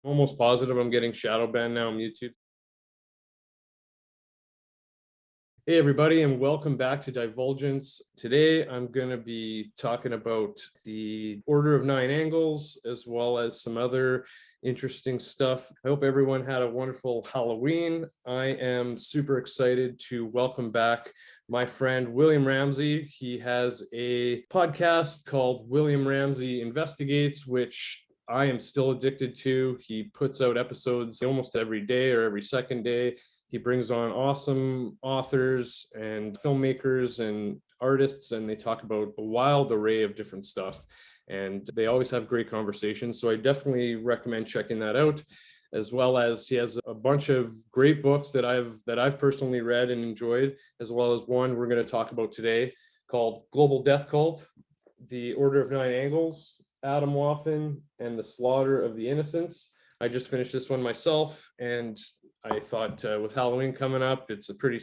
Almost positive I'm getting shadow banned now on YouTube. Hey everybody, and welcome back to Divulgence. Today I'm going to be talking about the Order of Nine Angles as well as some other interesting stuff. I hope everyone had a wonderful Halloween. I am super excited to welcome back my friend William Ramsey. He has a podcast called William Ramsey Investigates, which I am still addicted to. He puts out episodes almost every day or every second day. He brings on awesome authors and filmmakers and artists, and they talk about a wild array of different stuff. And they always have great conversations. So I definitely recommend checking that out, as well as he has a bunch of great books that I've personally read and enjoyed, as well as one we're going to talk about today called Global Death Cult, The Order of Nine Angles, Atomwaffen and the Slaughter of the Innocents. I just finished this one myself, and I thought with Halloween coming up, it's a pretty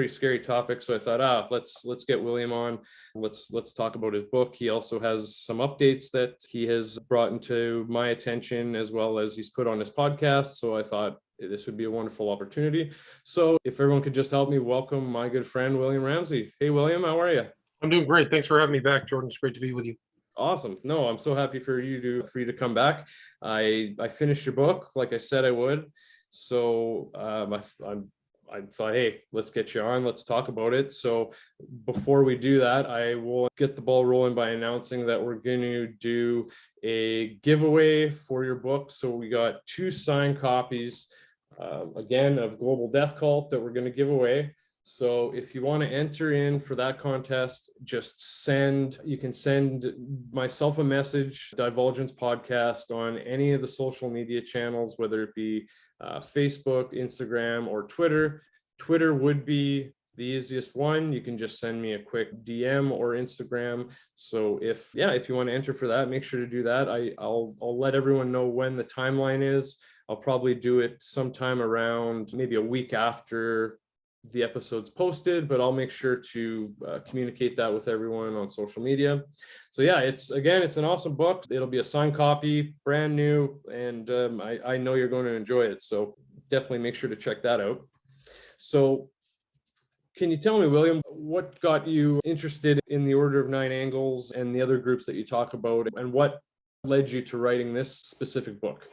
scary topic. So I thought, let's get William on. Let's talk about his book. He also has some updates that he has brought into my attention, as well as he's put on his podcast. So I thought this would be a wonderful opportunity. So if everyone could just help me welcome my good friend, William Ramsey. Hey, William, how are you? I'm doing great. Thanks for having me back, Jordan. It's great to be with you. Awesome. No, I'm so happy for you to come back. I finished your book like I said I would. So I thought, hey, let's get you on. Let's talk about it. So before we do that, I will get the ball rolling by announcing that we're going to do a giveaway for your book. So we got 2 signed copies, again, of Global Death Cult that we're going to give away. So if you want to enter in for that contest, you can send myself a message, Divulgence Podcast, on any of the social media channels, whether it be Facebook, Instagram, or Twitter. Twitter would be the easiest one. You can just send me a quick DM or Instagram. So if you want to enter for that, make sure to do that. I'll let everyone know when the timeline is. I'll probably do it sometime around maybe a week after the episode's posted, but I'll make sure to communicate that with everyone on social media. So yeah, it's an awesome book. It'll be a signed copy, brand new, and I know you're going to enjoy it. So definitely make sure to check that out. So can you tell me, William, what got you interested in the Order of Nine Angles and the other groups that you talk about, and what led you to writing this specific book?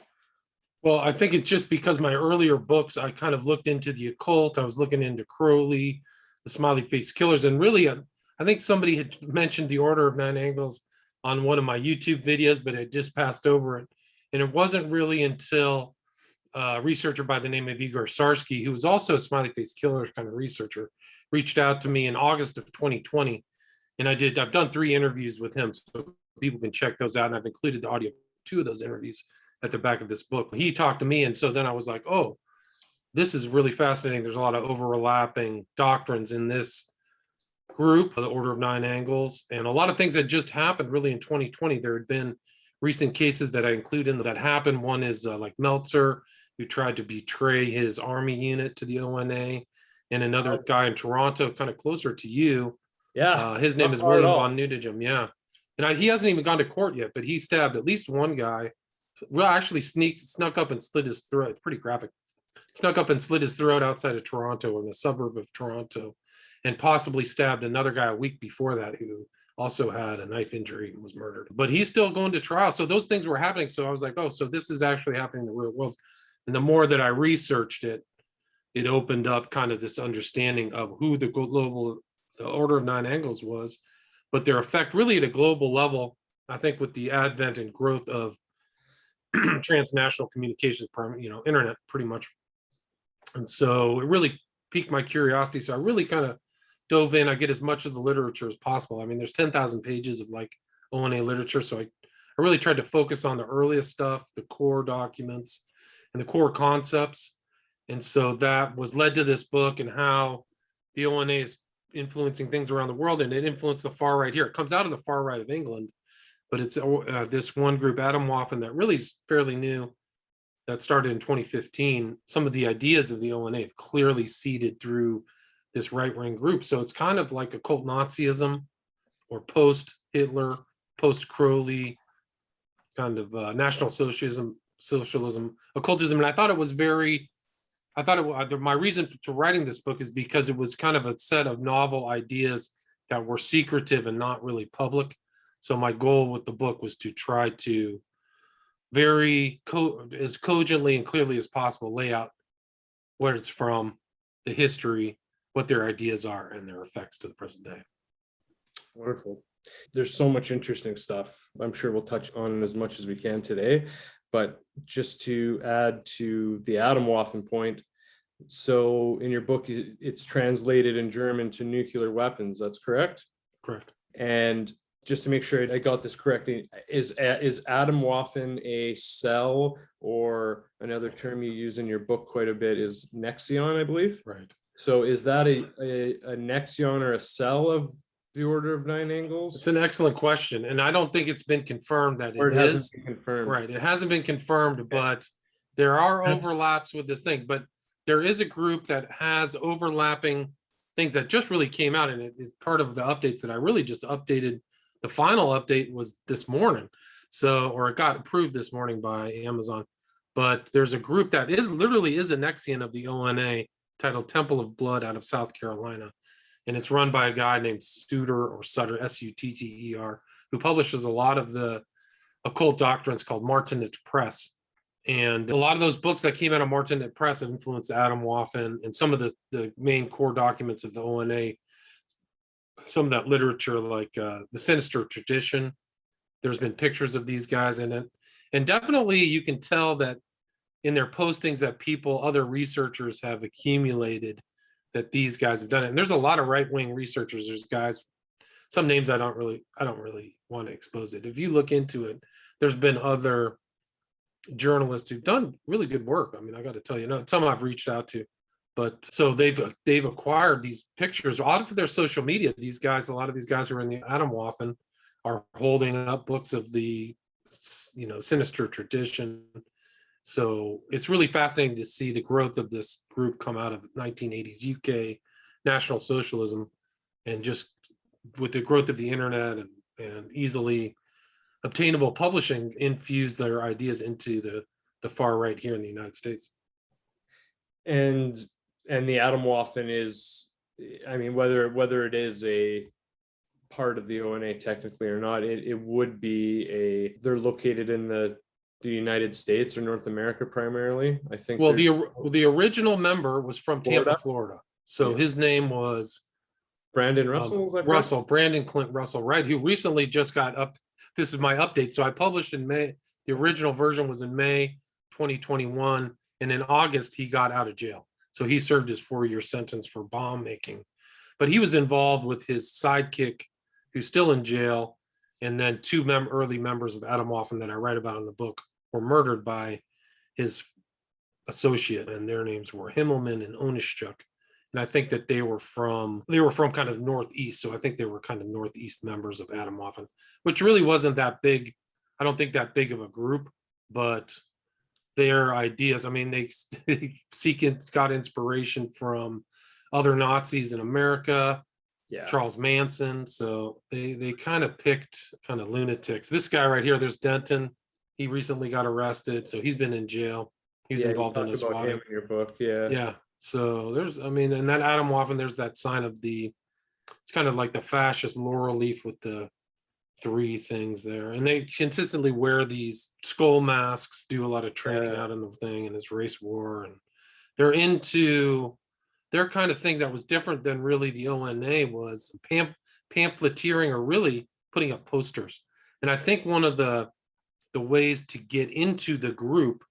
Well, I think it's just because my earlier books, I kind of looked into the occult. I was looking into Crowley, the smiley face killers, and really, I think somebody had mentioned the Order of Nine Angles on one of my YouTube videos, but I just passed over it. And it wasn't really until a researcher by the name of Igor Sarsky, who was also a smiley face killer kind of researcher, reached out to me in August of 2020. And I've done 3 interviews with him, so people can check those out. And I've included the audio of 2 of those interviews at the back of this book. He talked to me, and so then I was like, oh, this is really fascinating. There's a lot of overlapping doctrines in this group, the Order of Nine Angles, and a lot of things that just happened really in 2020. There had been recent cases that I include in that happened. One is like Meltzer, who tried to betray his army unit to the ONA, and another guy in Toronto, kind of closer to you. Yeah, his name is William von Nudegem. Yeah, and he hasn't even gone to court yet, but he stabbed at least one guy. Well, actually snuck up and slit his throat. It's pretty graphic. Snuck up and slit his throat outside of Toronto, in the suburb of Toronto, and possibly stabbed another guy a week before that who also had a knife injury and was murdered. But he's still going to trial. So those things were happening. So I was like, oh, so this is actually happening in the real world. And the more that I researched it, it opened up kind of this understanding of who the Order of Nine Angles was, but their effect really at a global level, I think, with the advent and growth of transnational communications, internet, pretty much. And so it really piqued my curiosity. So I really kind of dove in. I get as much of the literature as possible. I mean, there's 10,000 pages of like ONA literature. So I really tried to focus on the earliest stuff, the core documents and the core concepts. And so that was led to this book and how the ONA is influencing things around the world. And it influenced the far right here. It comes out of the far right of England, but it's this one group, Atomwaffen, that really is fairly new, that started in 2015. Some of the ideas of the ONA have clearly seeded through this right-wing group. So it's kind of like occult Nazism, or post-Hitler, post-Crowley, kind of National Socialism socialism, occultism, and I thought it was very. I thought my reason to writing this book is because it was kind of a set of novel ideas that were secretive and not really public. So my goal with the book was to try to as cogently and clearly as possible lay out where it's from, the history, what their ideas are, and their effects to the present day. Wonderful. There's so much interesting stuff. I'm sure we'll touch on as much as we can today, but just to add to the Atomwaffen point, so in your book, it's translated in German to nuclear weapons. That's correct? Correct. And just to make sure I got this correctly, is Atomwaffen a cell, or another term you use in your book quite a bit is nexion, I believe? Right. So is that a nexion or a cell of the Order of Nine Angles? It's an excellent question, and I don't think it's been confirmed that Or it is. hasn't been confirmed. Right. It hasn't been confirmed, but there are overlaps with this thing. But there is a group that has overlapping things that just really came out, and it is part of the updates that I really just updated. The final update was this morning, or it got approved this morning by Amazon. But there's a group that literally is a nexion of the ONA titled Temple of Blood out of South Carolina. And it's run by a guy named Sutter, Sutter, who publishes a lot of the occult doctrines called Martinet Press. And a lot of those books that came out of Martinet Press influenced Atomwaffen and some of the main core documents of the ONA. Some of that literature, like the Sinister Tradition, there's been pictures of these guys in it. And definitely you can tell that in their postings that other researchers have accumulated that these guys have done it. And there's a lot of right-wing researchers. There's guys, some names I don't really want to expose it. If you look into it, there's been other journalists who've done really good work. I mean, I got to tell you, some I've reached out to, but so they've acquired these pictures out of their social media. A lot of these guys who are in the Atomwaffen are holding up books of the, Sinister Tradition. So it's really fascinating to see the growth of this group come out of 1980s UK National Socialism, and just with the growth of the internet and easily obtainable publishing, infuse their ideas into the far right here in the United States. And the Atomwaffen is, I mean, whether it is a part of the ONA technically or not, it would be they're located in the United States or North America primarily, I think. Well, the original member was from Tampa, Florida. So his name was Brandon Russell. Brandon Clint Russell, right? Who recently just got up. This is my update. So I published in May. The original version was in May 2021, and in August he got out of jail. So he served his 4-year sentence for bomb making, but he was involved with his sidekick, who's still in jail, and then two early members of Atomwaffen that I write about in the book were murdered by his associate, and their names were Himmelman and Onishchuk. And I think that they were from kind of Northeast. So I think they were kind of Northeast members of Atomwaffen, which really wasn't that big. I don't think that big of a group, but their ideas, I mean, they got inspiration from other Nazis in America, Charles Manson. So they kind of picked kind of lunatics. This guy right here, there's Denton. He recently got arrested, so he's been in jail. He was involved in this swatting. In your book, yeah. So in that Atomwaffen, there's that sign of it's kind of like the fascist laurel leaf with the 3 things there. And they consistently wear these skull masks, do a lot of training out in the thing, and this race war. And they're into their kind of thing that was different than really the ONA was pamphleteering, or really putting up posters. And I think one of the ways to get into the group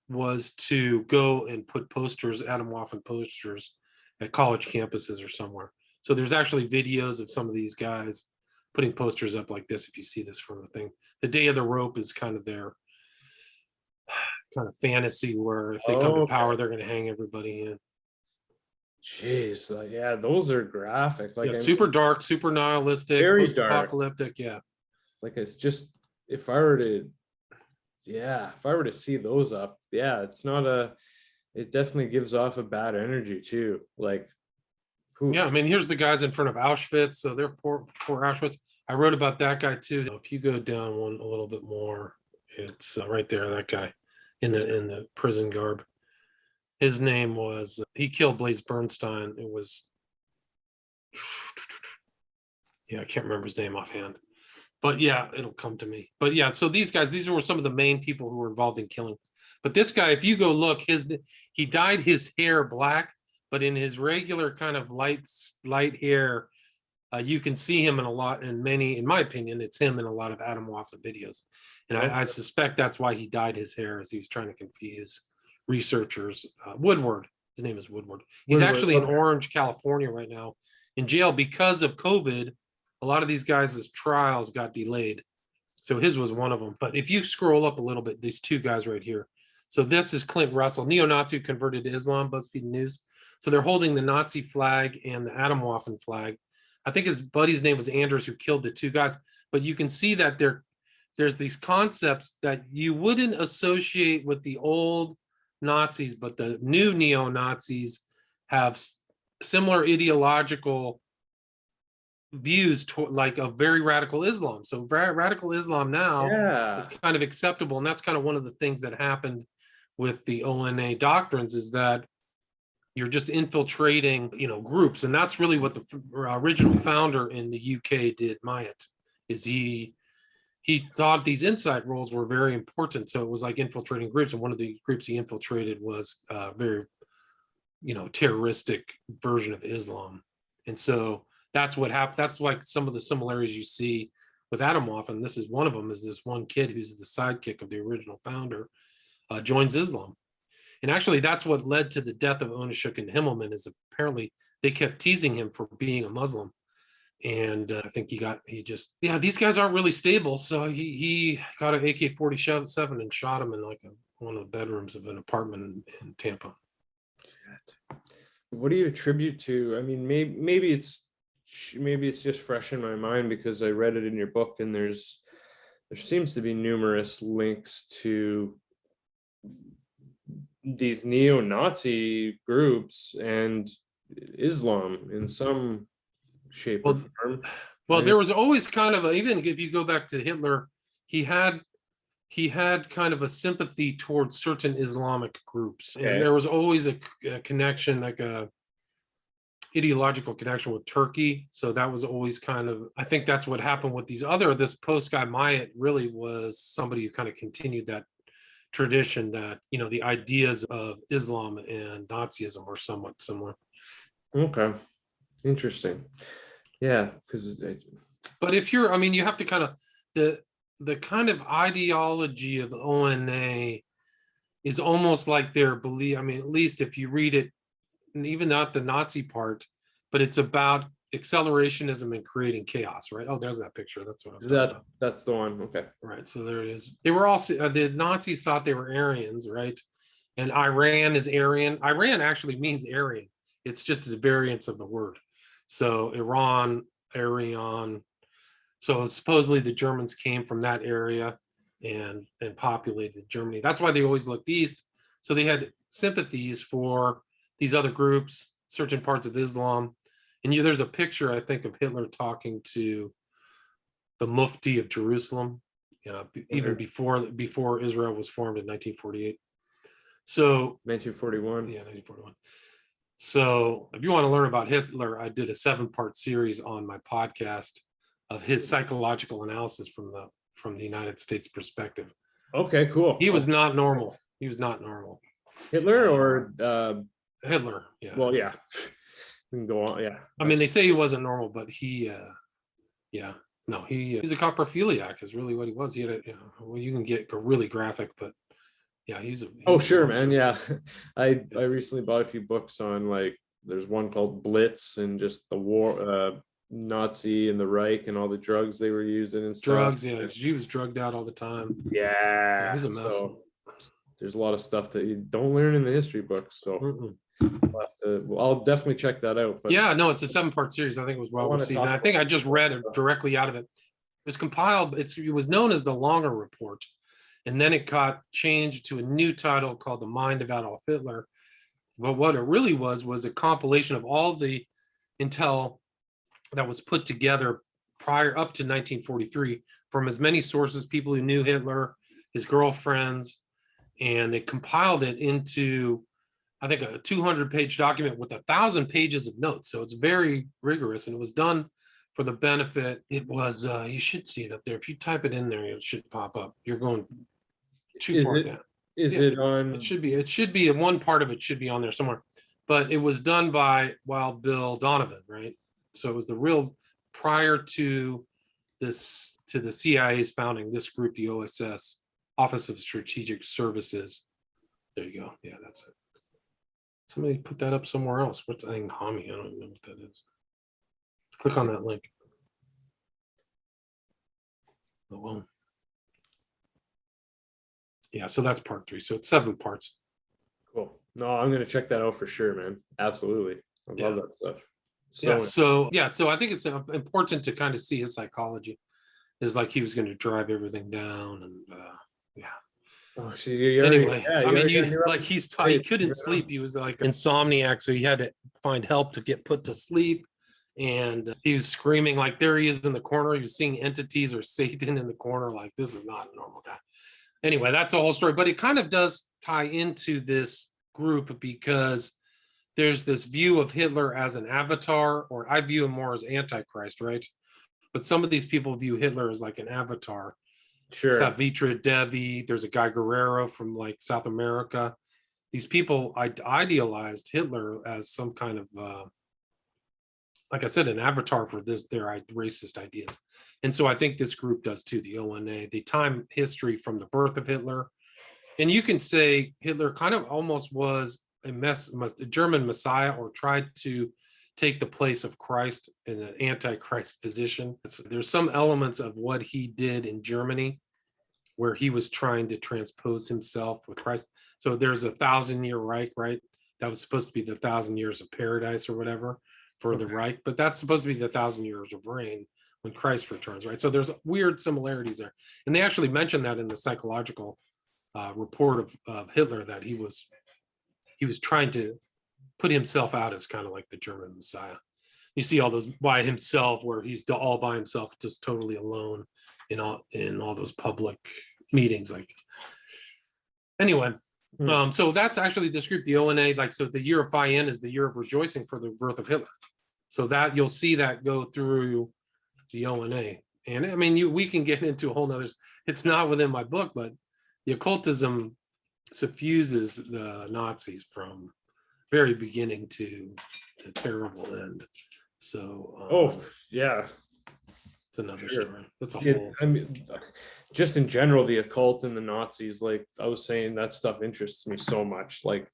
was to go and put Atomwaffen posters at college campuses or somewhere. So there's actually videos of some of these guys putting posters up like this. If you see this from the thing, the Day of the Rope is kind of their kind of fantasy, where if they come to power, they're going to hang everybody in. Jeez, yeah, those are graphic. Super dark, super nihilistic, very post-apocalyptic. Yeah, like it's just if I were to see those up, it definitely gives off a bad energy too. Like, I mean, here's the guys in front of Auschwitz. So they're poor Auschwitz. I wrote about that guy too. If you go down one a little bit more, It's right there, that guy in the prison garb. His name was, he killed Blaise Bernstein. It was, yeah, I can't remember his name offhand. But yeah, it'll come to me. But yeah, so these guys, these were some of the main people who were involved in killing. But this guy, if you go look, he dyed his hair black, but in his regular kind of light hair, you can see him in many, in my opinion, it's him in a lot of Atomwaffen videos. And I suspect that's why he dyed his hair, as he was trying to confuse researchers. Woodward, his name is Woodward. He's actually in Orange, California right now in jail because of COVID. A lot of these guys' trials got delayed. So his was one of them. But if you scroll up a little bit, these two guys right here. So this is Clint Russell, neo-Nazi converted to Islam, BuzzFeed News. So they're holding the Nazi flag and the Atomwaffen flag. I think his buddy's name was Anders, who killed the two guys. But you can see that there's these concepts that you wouldn't associate with the old Nazis, but the new neo-Nazis have similar ideological views toward, like a very radical Islam. So radical Islam now is kind of acceptable, and that's kind of one of the things that happened with the ONA doctrines, is that you're just infiltrating, groups, and that's really what the original founder in the UK did. Myatt, is he thought these inside roles were very important, so it was like infiltrating groups, and one of the groups he infiltrated was a very, terroristic version of Islam, and so that's what happened. That's like some of the similarities you see with Atomwaffen. This is one of them. Is this one kid who's the sidekick of the original founder joins Islam, and actually that's what led to the death of Onashuk and Himmelman. Is apparently they kept teasing him for being a Muslim, and I think these guys aren't really stable. So he got an AK-47 and shot him in like one of the bedrooms of an apartment in Tampa. What do you attribute to? I mean, maybe it's just fresh in my mind because I read it in your book, and there seems to be numerous links to these neo-Nazi groups and Islam in some shape or form. Well, there was always kind of even if you go back to Hitler, he had kind of a sympathy towards certain Islamic groups, and there was always a connection, like a ideological connection with Turkey. So that was always kind of, I think that's what happened with this post guy Myatt really was somebody who kind of continued that tradition, that the ideas of Islam and Nazism were somewhat similar. Okay, interesting. Yeah, because but if you're, you have to kind of the kind of ideology of ONA is almost like their belief. At least if you read it, and even not the Nazi part, but it's about accelerationism and creating chaos, right? Oh, there's that picture. That's what I was talking about. That's the one. Okay. Right. So there it is. They were also, the Nazis thought they were Aryans, right? And Iran is Aryan. Iran actually means Aryan. It's just a variance of the word. So Iran, Aryan. So supposedly the Germans came from that area and populated Germany. That's why they always looked east. So they had sympathies for these other groups, certain parts of Islam. And there's a picture, I think, of Hitler talking to the Mufti of Jerusalem, even before Israel was formed in 1948. So 1941. Yeah, 1941. So if you want to learn about Hitler, I did a 7-part series on my podcast of his psychological analysis from the United States perspective. Okay, cool. He was not normal. He was not normal. Hitler or Hitler, yeah. Well, yeah. We can go on, yeah. They say he wasn't normal, but he's a coprophiliac is really what he was. He had you can get really graphic, but yeah, sure, man. Yeah. I recently bought a few books on, like, there's one called Blitz, and just the war, Nazi and the Reich and all the drugs they were using and stuff. Drugs, yeah. He was drugged out all the time. Yeah. He's a mess. So there's a lot of stuff that you don't learn in the history books. So I'll definitely check that out. But yeah, no, it's a 7-part series. I think it was well received. And I think I just read it directly out of it. It was compiled. It was known as the Longer Report. And then it got changed to a new title called The Mind of Adolf Hitler. But what it really was a compilation of all the intel that was put together prior up to 1943 from as many sources, people who knew Hitler, his girlfriends, and they compiled it into, I think, a 200-page document with 1,000 pages of notes. So it's very rigorous, and it was done for the benefit. It was, you should see it up there. If you type it in there, it should pop up. You're going too far down. Is it on? It should be one part of it should be on there somewhere. But it was done by Wild Bill Donovan, right? So it was the real, prior to this, to the CIA's founding, this group, the OSS, Office of Strategic Services. There you go. Yeah, that's it. Somebody put that up somewhere else. What's that thing? Hami? I don't even know what that is. Click on that link. Oh, well. Yeah, so that's part 3. So it's 7 parts. Cool. No, I'm gonna check that out for sure, man. Absolutely. I love that stuff. So I think it's important to kind of see his psychology. Is like he was going to drive everything down, and yeah. Oh, see, anyway, I mean, he couldn't sleep. He was like insomniac, so he had to find help to get put to sleep. And he was screaming, like, there he is in the corner. He was seeing entities or Satan in the corner. Like, this is not a normal guy. Anyway, that's a whole story. But it kind of does tie into this group, because there's this view of Hitler as an avatar, or I view him more as Antichrist, right? But some of these people view Hitler as like an avatar. Sure. Savitra Devi, there's a guy Guerrero from like South America. These people idealized Hitler as some kind of, like I said, an avatar for their racist ideas. And so I think this group does too, the ONA. They time history from the birth of Hitler. And you can say Hitler kind of almost was a German messiah, or tried to take the place of Christ in an antichrist position. There's some elements of what he did in Germany where he was trying to transpose himself with Christ. So there's a 1,000-year Reich, right? That was supposed to be the 1,000 years of paradise or whatever for the Reich, but that's supposed to be the 1,000 years of reign when Christ returns, right? So there's weird similarities there. And they actually mentioned that in the psychological report of Hitler, that he was trying to put himself out as kind of like the German Messiah. You see all those by himself, where he's all by himself, just totally alone in all those public meetings. Like, anyway, so that's actually this group, the ONA. Like, so the year of Phi N is the year of rejoicing for the birth of Hitler. So that you'll see that go through the ONA. And I mean, we can get into a whole nother. It's not within my book, but the occultism suffuses the Nazis from very beginning to the terrible end. So yeah, it's another story. That's a whole. I mean, just in general, the occult and the Nazis, like I was saying, that stuff interests me so much. Like,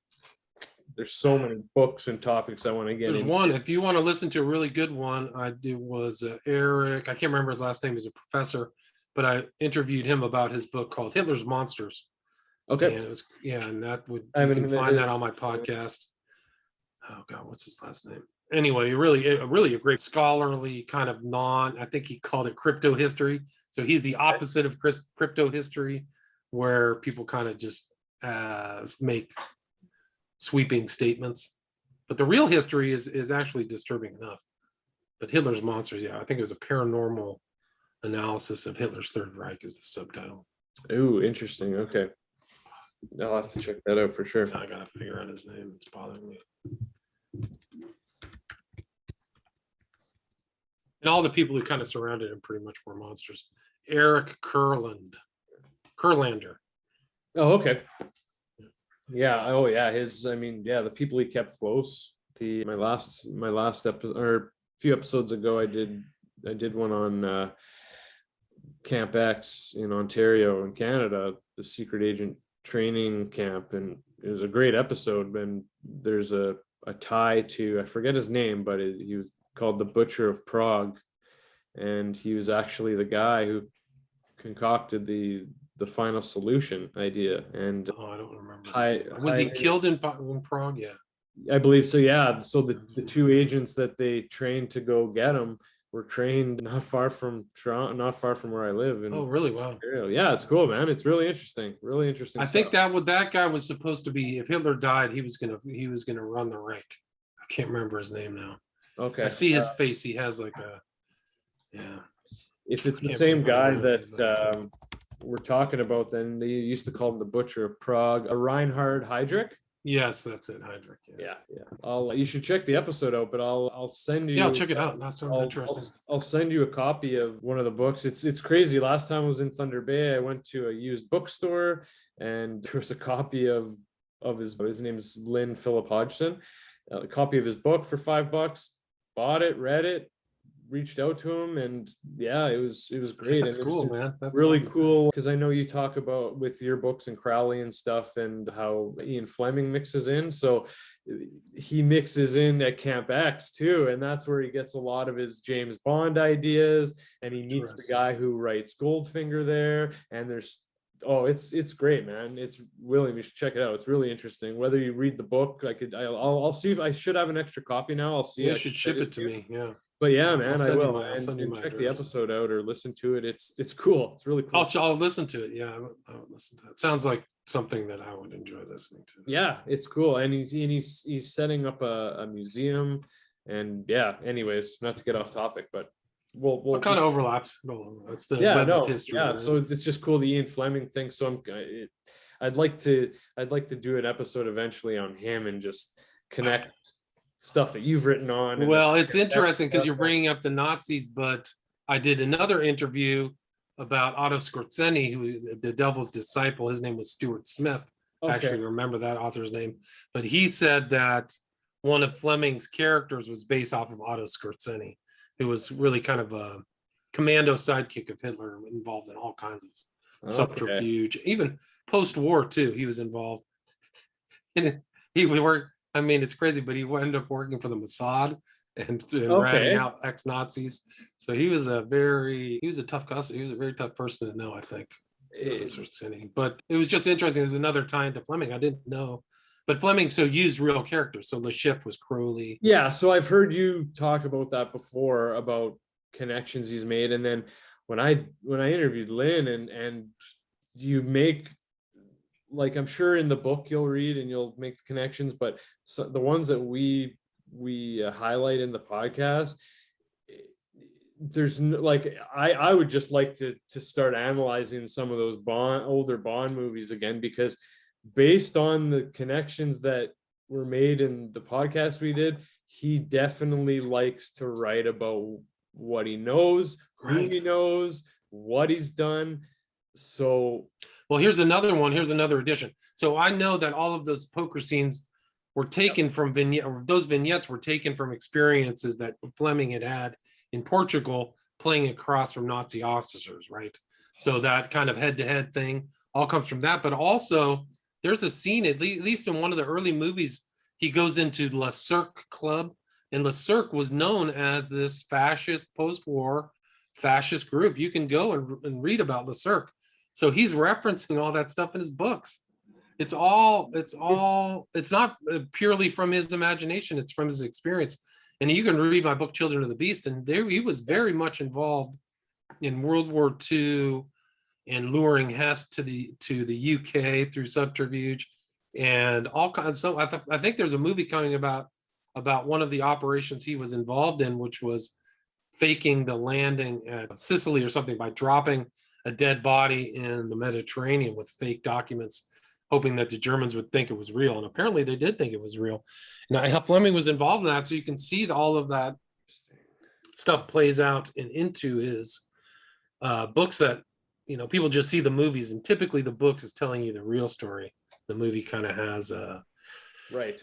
there's so many books and topics I want to get There's into. one, if you want to listen to a really good one, it was Eric, I can't remember his last name, he's a professor, but I interviewed him about his book called Hitler's Monsters. Okay. And it was, and that you can find that on my podcast. Oh God, what's his last name? Anyway, really a great scholarly kind of I think he called it crypto history. So he's the opposite of crypto history, where people kind of just make sweeping statements. But the real history is actually disturbing enough. But Hitler's Monsters, yeah, I think it was a paranormal analysis of Hitler's Third Reich is the subtitle. Ooh, interesting. Okay. I'll have to check that out for sure. I gotta figure out his name. It's bothering me. And all the people who kind of surrounded him pretty much were monsters. Eric Kurlander. Oh, okay. Yeah. Oh, yeah. The people he kept close. My last episode, or a few episodes ago, I did one on Camp X in Ontario in Canada, the secret agent training camp, and it was a great episode. And there's a tie to, I forget his name, but he was called the Butcher of Prague, and he was actually the guy who concocted the final solution idea. And I don't remember. Was he killed in Prague? Yeah, I believe so. Yeah. So the two agents that they trained to go get him were trained not far from Toronto, not far from where I live. Oh, really? Wow. Yeah, it's cool, man. It's really interesting. Really interesting. I think that guy was supposed to be, if Hitler died, he was gonna run the Reich. I can't remember his name now. Okay. I see his face. He has like a, yeah. If it's the same guy that we're talking about, then they used to call him the Butcher of Prague, a Reinhard Heydrich. Yes, that's it, Heydrich. Yeah. You should check the episode out, but I'll send you. Yeah, I'll check it out. That sounds interesting. I'll send you a copy of one of the books. It's crazy. Last time I was in Thunder Bay, I went to a used bookstore, and there was a copy of his name's Lynn Philip Hodgson, a copy of his book for $5. Bought it, read it, reached out to him, and yeah, it was great. That's and cool, man. That's really awesome. cool, because I know you talk about with your books and Crowley and stuff, and how Ian Fleming mixes in. So he mixes in at Camp X too, and that's where he gets a lot of his James Bond ideas, and he meets the guy who writes Goldfinger there. And it's great, man. It's William, you should check it out. It's really interesting. Whether you read the book, I'll see if I should have an extra copy now. I'll see. You should ship it to me. Yeah. But yeah, man, I will. I'll send you my check the episode out or listen to it. It's cool. It's really cool. I'll listen to it. Yeah, I would listen to it. Sounds like something that I would enjoy listening to. Yeah, it's cool. And he's setting up a museum. And yeah, anyways, not to get off topic, but we'll kind of overlaps. It's the web of history. Yeah, right? So it's just cool, the Ian Fleming thing. So I'd like to do an episode eventually on him and just connect stuff that you've written on. Well, it's interesting because you're bringing up the Nazis, but I did another interview about Otto Skorzeny, who the Devil's Disciple. His name was Stuart Smith. I actually remember that author's name, but he said that one of Fleming's characters was based off of Otto Skorzeny, who was really kind of a commando sidekick of Hitler, involved in all kinds of subterfuge, even post-war too. He was involved, and he worked. I mean, it's crazy, but he ended up working for the Mossad and ratting out ex-Nazis. So he was a very tough customer. He was a very tough person to know, I think. But it was just interesting. There's another tie into Fleming I didn't know. But Fleming used real characters. So Le Chiffre was Crowley. Yeah, so I've heard you talk about that before, about connections he's made. And then when I interviewed Lynn, and you make, like, I'm sure in the book you'll read and you'll make the connections, but the ones that we highlight in the podcast, there's like, I would just like to start analyzing some of those older Bond movies again, because based on the connections that were made in the podcast we did, he definitely likes to write about what he knows, who he knows, what he's done. So, well, here's another one. Here's another addition. So I know that all of those poker scenes were taken from those vignettes were taken from experiences that Fleming had in Portugal, playing across from Nazi officers, right? So that kind of head-to-head thing all comes from that. But also, there's a scene, at least in one of the early movies, he goes into Le Cirque Club, and Le Cirque was known as this fascist, post-war fascist group. You can go and read about Le Cirque. So he's referencing all that stuff in his books. It's not purely from his imagination. It's from his experience. And you can read my book, Children of the Beast, and there he was very much involved in World War II and luring Hess to the UK through subterfuge and all kinds. So I think there's a movie coming about one of the operations he was involved in, which was faking the landing at Sicily or something by dropping a dead body in the Mediterranean with fake documents, hoping that the Germans would think it was real. And apparently they did think it was real. Now, Fleming was involved in that. So you can see that all of that stuff plays out into his books that, people just see the movies, and typically the book is telling you the real story. The movie kind of has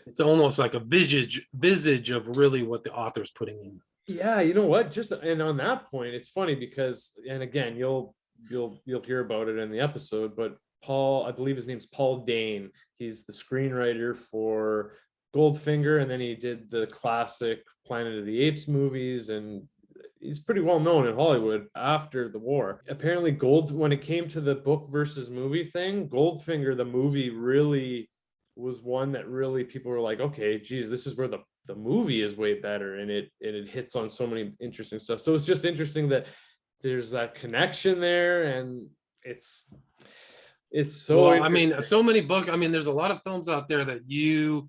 it's almost like a visage of really what the author's putting in. Yeah, you know what? And on that point, it's funny because, and again, you'll hear about it in the episode, but Paul, I believe his name's Paul Dane. He's the screenwriter for Goldfinger, and then he did the classic Planet of the Apes movies, and he's pretty well known in Hollywood after the war. Apparently when it came to the book versus movie thing, Goldfinger, the movie, really was one that really people were like, okay, geez, this is where the movie is way better, and it hits on so many interesting stuff. So it's just interesting that there's that connection there, and it's so, well, I mean, so many books. I mean, there's a lot of films out there that you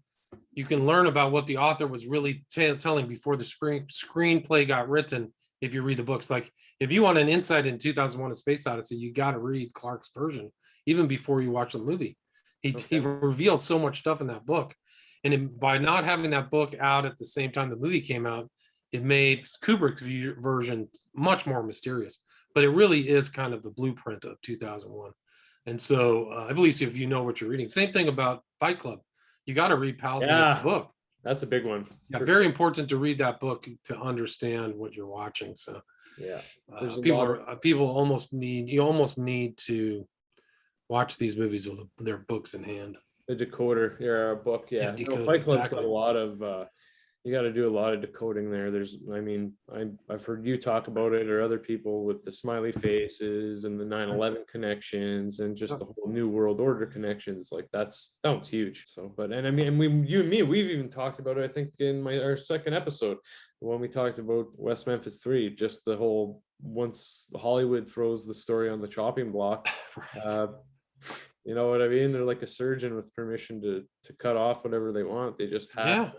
can learn about what the author was really telling before the screenplay got written. If you read the books, like if you want an insight in 2001: A Space Odyssey, you got to read Clarke's version even before you watch the movie. He reveals so much stuff in that book, and by not having that book out at the same time the movie came out, it made Kubrick's version much more mysterious. But it really is kind of the blueprint of 2001. And so, at least if you know what you're reading. Same thing about Fight Club. You got to read Palahniuk's book. That's a big one. Yeah, very important to read that book to understand what you're watching. So yeah, people almost need to watch these movies with their books in hand. The decoder, yeah, book, yeah. Fight Club's got a lot of you got to do a lot of decoding there. I've heard you talk about it, or other people, with the smiley faces and the 9/11 connections and just the whole New World Order connections. Like that was huge. So, you and me, we've even talked about it, I think, in our second episode when we talked about West Memphis 3, just the whole, once Hollywood throws the story on the chopping block, right. You know what I mean? They're like a surgeon with permission to cut off whatever they want. They just have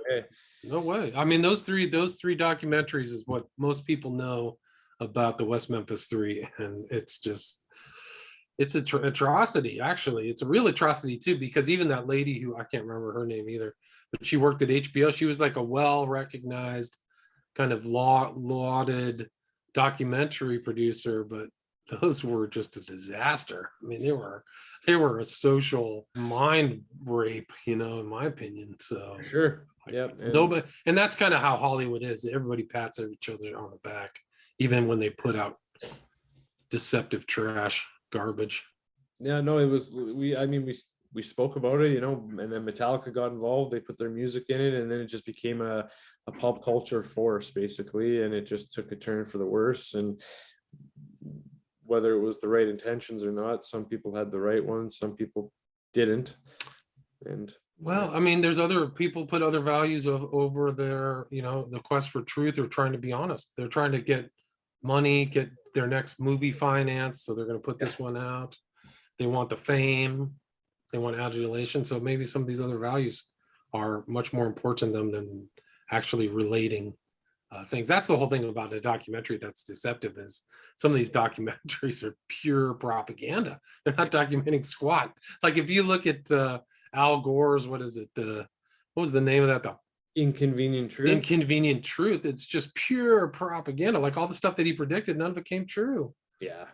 no way. I mean, those three documentaries is what most people know about the West Memphis 3, and it's an atrocity. Actually, it's a real atrocity too, because even that lady, who I can't remember her name either, but she worked at HBO. She was like a well-recognized, kind of lauded documentary producer, but those were just a disaster. I mean, they were a social mind rape, in my opinion. So sure. Yep. Nobody, and that's kind of how Hollywood is. Everybody pats each other on the back, even when they put out deceptive trash, garbage. Yeah, no, it was, we spoke about it, and then Metallica got involved. They put their music in it, and then it just became a pop culture force, basically, and it just took a turn for the worse. And whether it was the right intentions or not, some people had the right ones, some people didn't. And well, I mean, there's other people put other values over their, the quest for truth, or trying to be honest. They're trying to get money, get their next movie financed, so they're going to put this one out. They want the fame, they want adulation. So maybe some of these other values are much more important to them than actually relating things. That's the whole thing about a documentary that's deceptive, is some of these documentaries are pure propaganda. They're not documenting squat. Like if you look at Al Gore's, what was the name of that? The Inconvenient Truth. Inconvenient Truth. It's just pure propaganda. Like all the stuff that he predicted, none of it came true. Yeah.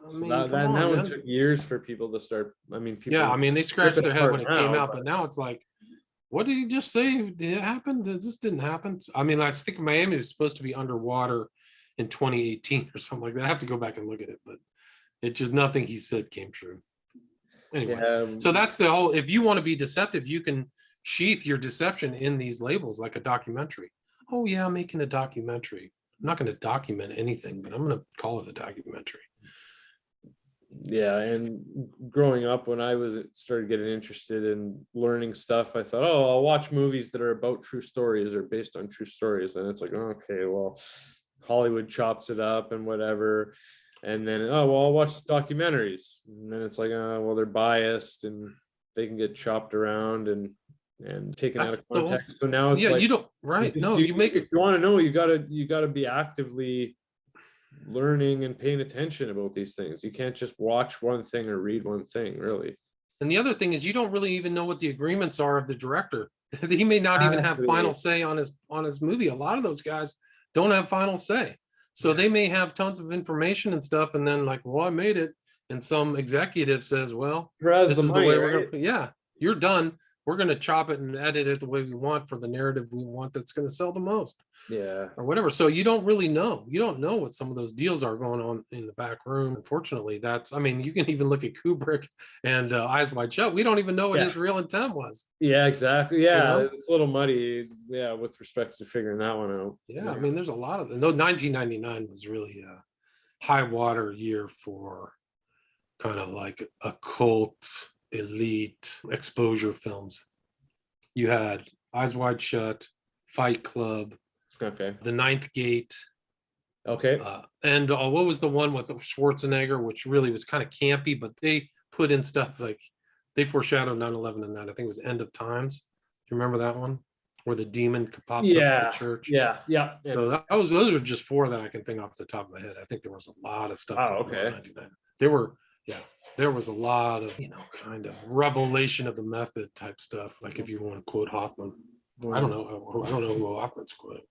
That one took years for people to start. They scratched their head when it came out, but now it's like, what did he just say? Did it happen? This didn't happen. I mean, I think Miami was supposed to be underwater in 2018 or something like that. I have to go back and look at it, but it just, nothing he said came true. Anyway, so that's the whole, if you want to be deceptive, you can sheath your deception in these labels, like a documentary. Oh yeah, I'm making a documentary. I'm not going to document anything, but I'm going to call it a documentary. Yeah, and growing up, when I started getting interested in learning stuff, I thought, I'll watch movies that are about true stories or based on true stories. And it's like, okay, well, Hollywood chops it up and whatever. And then, I'll watch documentaries. And then it's like, well, they're biased and they can get chopped around and taken out of context. So now it's like, you don't, right? No, you make it. If you want to know, you gotta be actively learning and paying attention about these things. You can't just watch one thing or read one thing, really. And the other thing is, you don't really even know what the agreements are of the director. He may not even have final say on his movie. A lot of those guys don't have final say. So they may have tons of information and stuff, and then like, well, I made it, and some executive says, well, this is the way we're gonna, you're done. We're going to chop it and edit it the way we want for the narrative we want that's going to sell the most. Yeah. Or whatever. So you don't really know. You don't know what some of those deals are going on in the back room. Unfortunately, you can even look at Kubrick and Eyes Wide Shut. We don't even know what his real intent was. Yeah, exactly. Yeah, it's a little muddy. Yeah, with respect to figuring that one out. Yeah, I mean, there's a lot of them. 1999 was really a high water year for kind of like occult, elite exposure films. You had Eyes Wide Shut, Fight Club, The Ninth Gate, and what was the one with Schwarzenegger, which really was kind of campy, but they put in stuff like they foreshadowed 9/11 in that. I think it was End of Times. Do you remember that one? where the demon pops up at the church. Yeah. So those are just 4 that I can think off the top of my head. I think there was a lot of stuff. Oh, okay. There was a lot of, kind of revelation of the method type stuff. Like if you want to quote Hoffman, I don't know who Hoffman's quoting.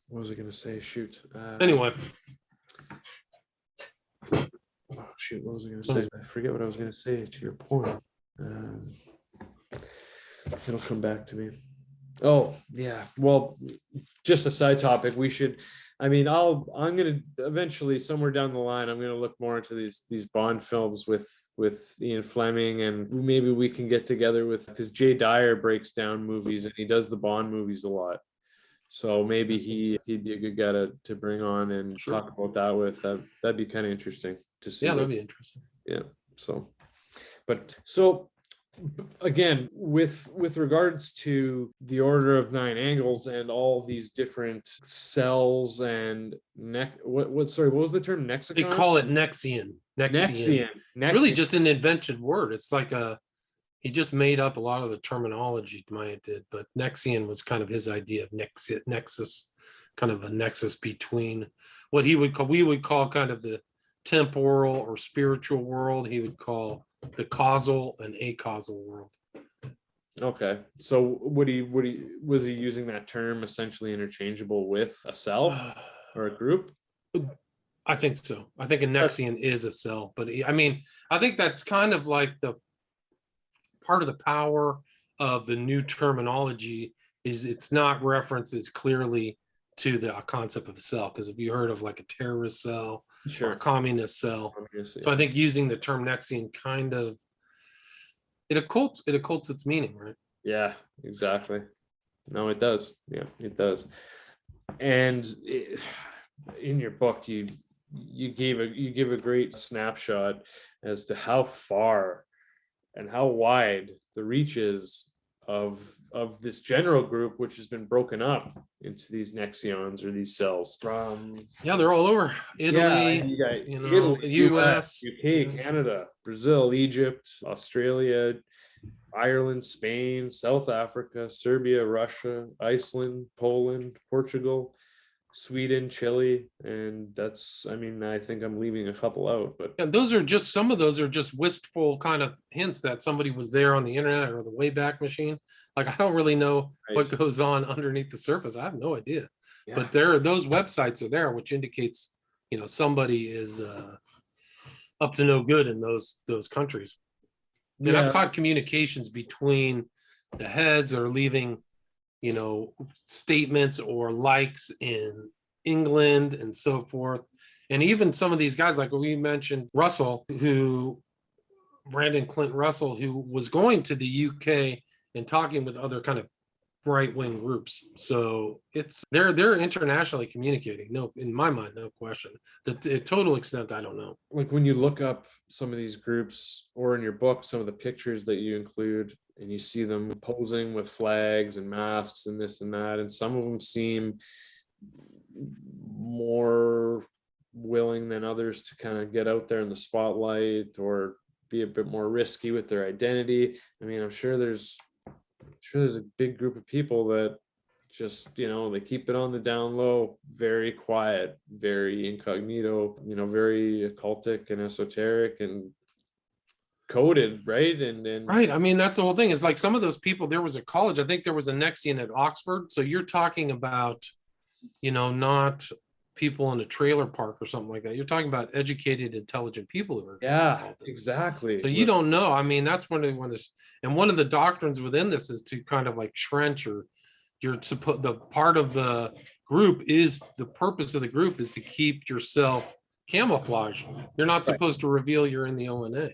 What was I going to say? Shoot. Anyway. Oh, shoot. What was I going to say? I forget what I was going to say to your point. It'll come back to me. Oh, yeah. Well, just a side topic. I'm going to eventually, somewhere down the line, I'm going to look more into these Bond films with Ian Fleming, and maybe we can get together because Jay Dyer breaks down movies and he does the Bond movies a lot. So maybe he'd be a good guy to bring on and talk about that with. That'd be kind of interesting to see. Yeah, that'd be interesting. Yeah. So again, with regards to the Order of Nine Angles and all these different cells and what was the term? Nexicon? They call it nexion. Nexion. It's really just an invented word. It's like he just made up a lot of the terminology Maya did, but nexion was kind of his idea of nexus, kind of a nexus between what we would call kind of the temporal or spiritual world. He would call the causal and acausal world. Okay, so was he using that term essentially interchangeable with a cell or a group? I think so. I think a nexion is a cell, but I think that's kind of like the part of the power of the new terminology is it's not references clearly to the concept of a cell. Because if you heard of like a terrorist cell or a communist cell, so I think using the term nexion kind of it occults its meaning, right? Yeah, exactly. No, it does. Yeah, it does. And in your book, you give a great snapshot as to how far and how wide the reach is of this general group, which has been broken up into these nexions or these cells from. Yeah, they're all over Italy, Italy, US, UK, Canada, Brazil, Egypt, Australia, Ireland, Spain, South Africa, Serbia, Russia, Iceland, Poland, Portugal, Sweden, Chile, and I think I'm leaving a couple out, but some of those are just wistful kind of hints that somebody was there on the internet or the Wayback Machine. Like I don't really know what goes on underneath the surface. I have no idea. Yeah. But those websites are there, which indicates somebody is up to no good in those countries. And I've caught communications between the heads or leaving statements or likes in England and so forth. And even some of these guys, like we mentioned, Brandon Clint Russell, who was going to the UK and talking with other kind of right-wing groups. So they're internationally communicating. No, in my mind, no question. The total extent, I don't know. Like when you look up some of these groups or in your book, some of the pictures that you include, and you see them posing with flags and masks and this and that, and some of them seem more willing than others to kind of get out there in the spotlight or be a bit more risky with their identity. I'm sure there's a big group of people that just they keep it on the down low, very quiet, very incognito, very occultic and esoteric and coded, right? And right. That's the whole thing. It's like some of those people, there was a college, I think there was a nexion at Oxford. So you're talking about, not people in a trailer park or something like that. You're talking about educated, intelligent people who are exactly. So you don't know. That's one of the doctrines within this is to kind of like trench, or the part of the group is the purpose of the group is to keep yourself camouflaged. You're not supposed to reveal you're in the ONA.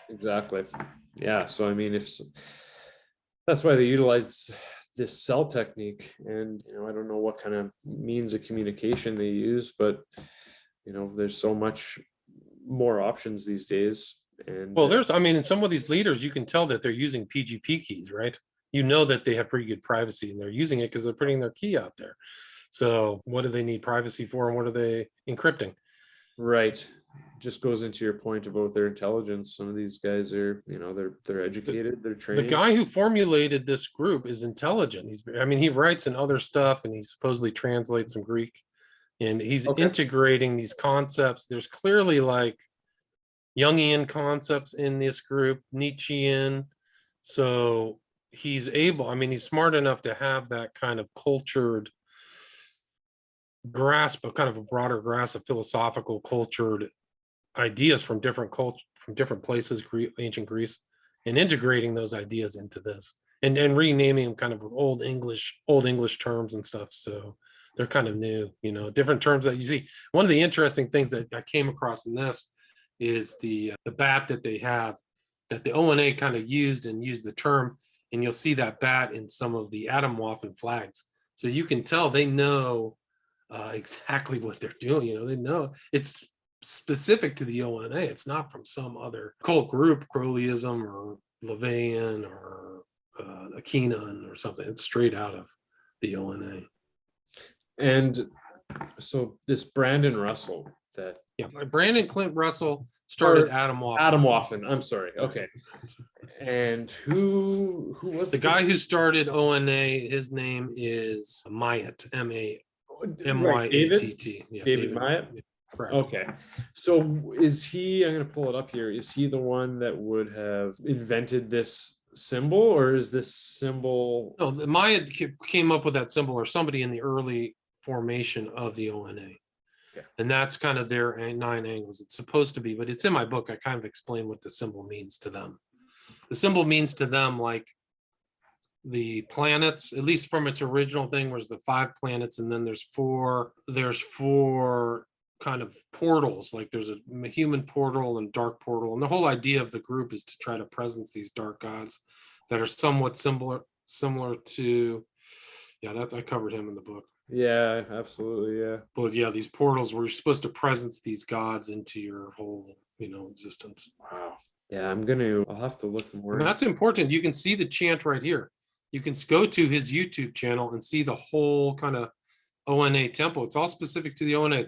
Exactly. Yeah. So if that's why they utilize this cell technique, and I don't know what kind of means of communication they use, but there's so much more options these days. And there's in some of these leaders you can tell that they're using PGP keys, right? That they have pretty good privacy and they're using it because they're putting their key out there. So what do they need privacy for, and what are they encrypting? Right. just goes into your point about their intelligence. Some of these guys are, they're educated, they're The trained. guy who formulated this group is intelligent. He writes in other stuff, and he supposedly translates some Greek, and he's Okay. integrating these concepts. There's clearly like Jungian concepts in this group, Nietzschean. So he's he's smart enough to have that kind of cultured grasp, of kind of a broader grasp of philosophical cultured ideas from different places, ancient Greece, and integrating those ideas into this, and renaming them kind of old English terms and stuff. So they're kind of new, different terms that you see. One of the interesting things that I came across in this is the bat that they have, that the ONA kind of used the term, and you'll see that bat in some of the Atomwaffen flags. So you can tell they know exactly what they're doing. They know it's specific to the ONA. It's not from some other cult group, Crowleyism or Levian or Aquinan or something. It's straight out of the ONA. And so this Brandon Russell, that Brandon Clint Russell started Atomwaffen. I'm sorry. Okay. And who was the guy who started ONA? His name is Myatt, Myatt. Yeah, David Myatt. Correct. Okay. So is he, I'm going to pull it up here, is he the one that would have invented this symbol, or is this symbol? No, the Myatt came up with that symbol, or somebody in the early formation of the ONA. Okay. And that's kind of their 9 angles. It's supposed to be, but it's in my book. I kind of explain what the symbol means to them. The symbol means to them like the planets, at least from its original thing, was the 5 planets, and then there's four kind of portals. Like there's a human portal and dark portal, and the whole idea of the group is to try to presence these dark gods that are somewhat similar to, that's, I covered him in the book. Yeah, absolutely. Yeah. But these portals where you're supposed to presence these gods into your whole, existence. Wow. Yeah, I'll have to look more. And that's important. You can see the chant right here. You can go to his YouTube channel and see the whole kind of ONA temple. It's all specific to the ONA.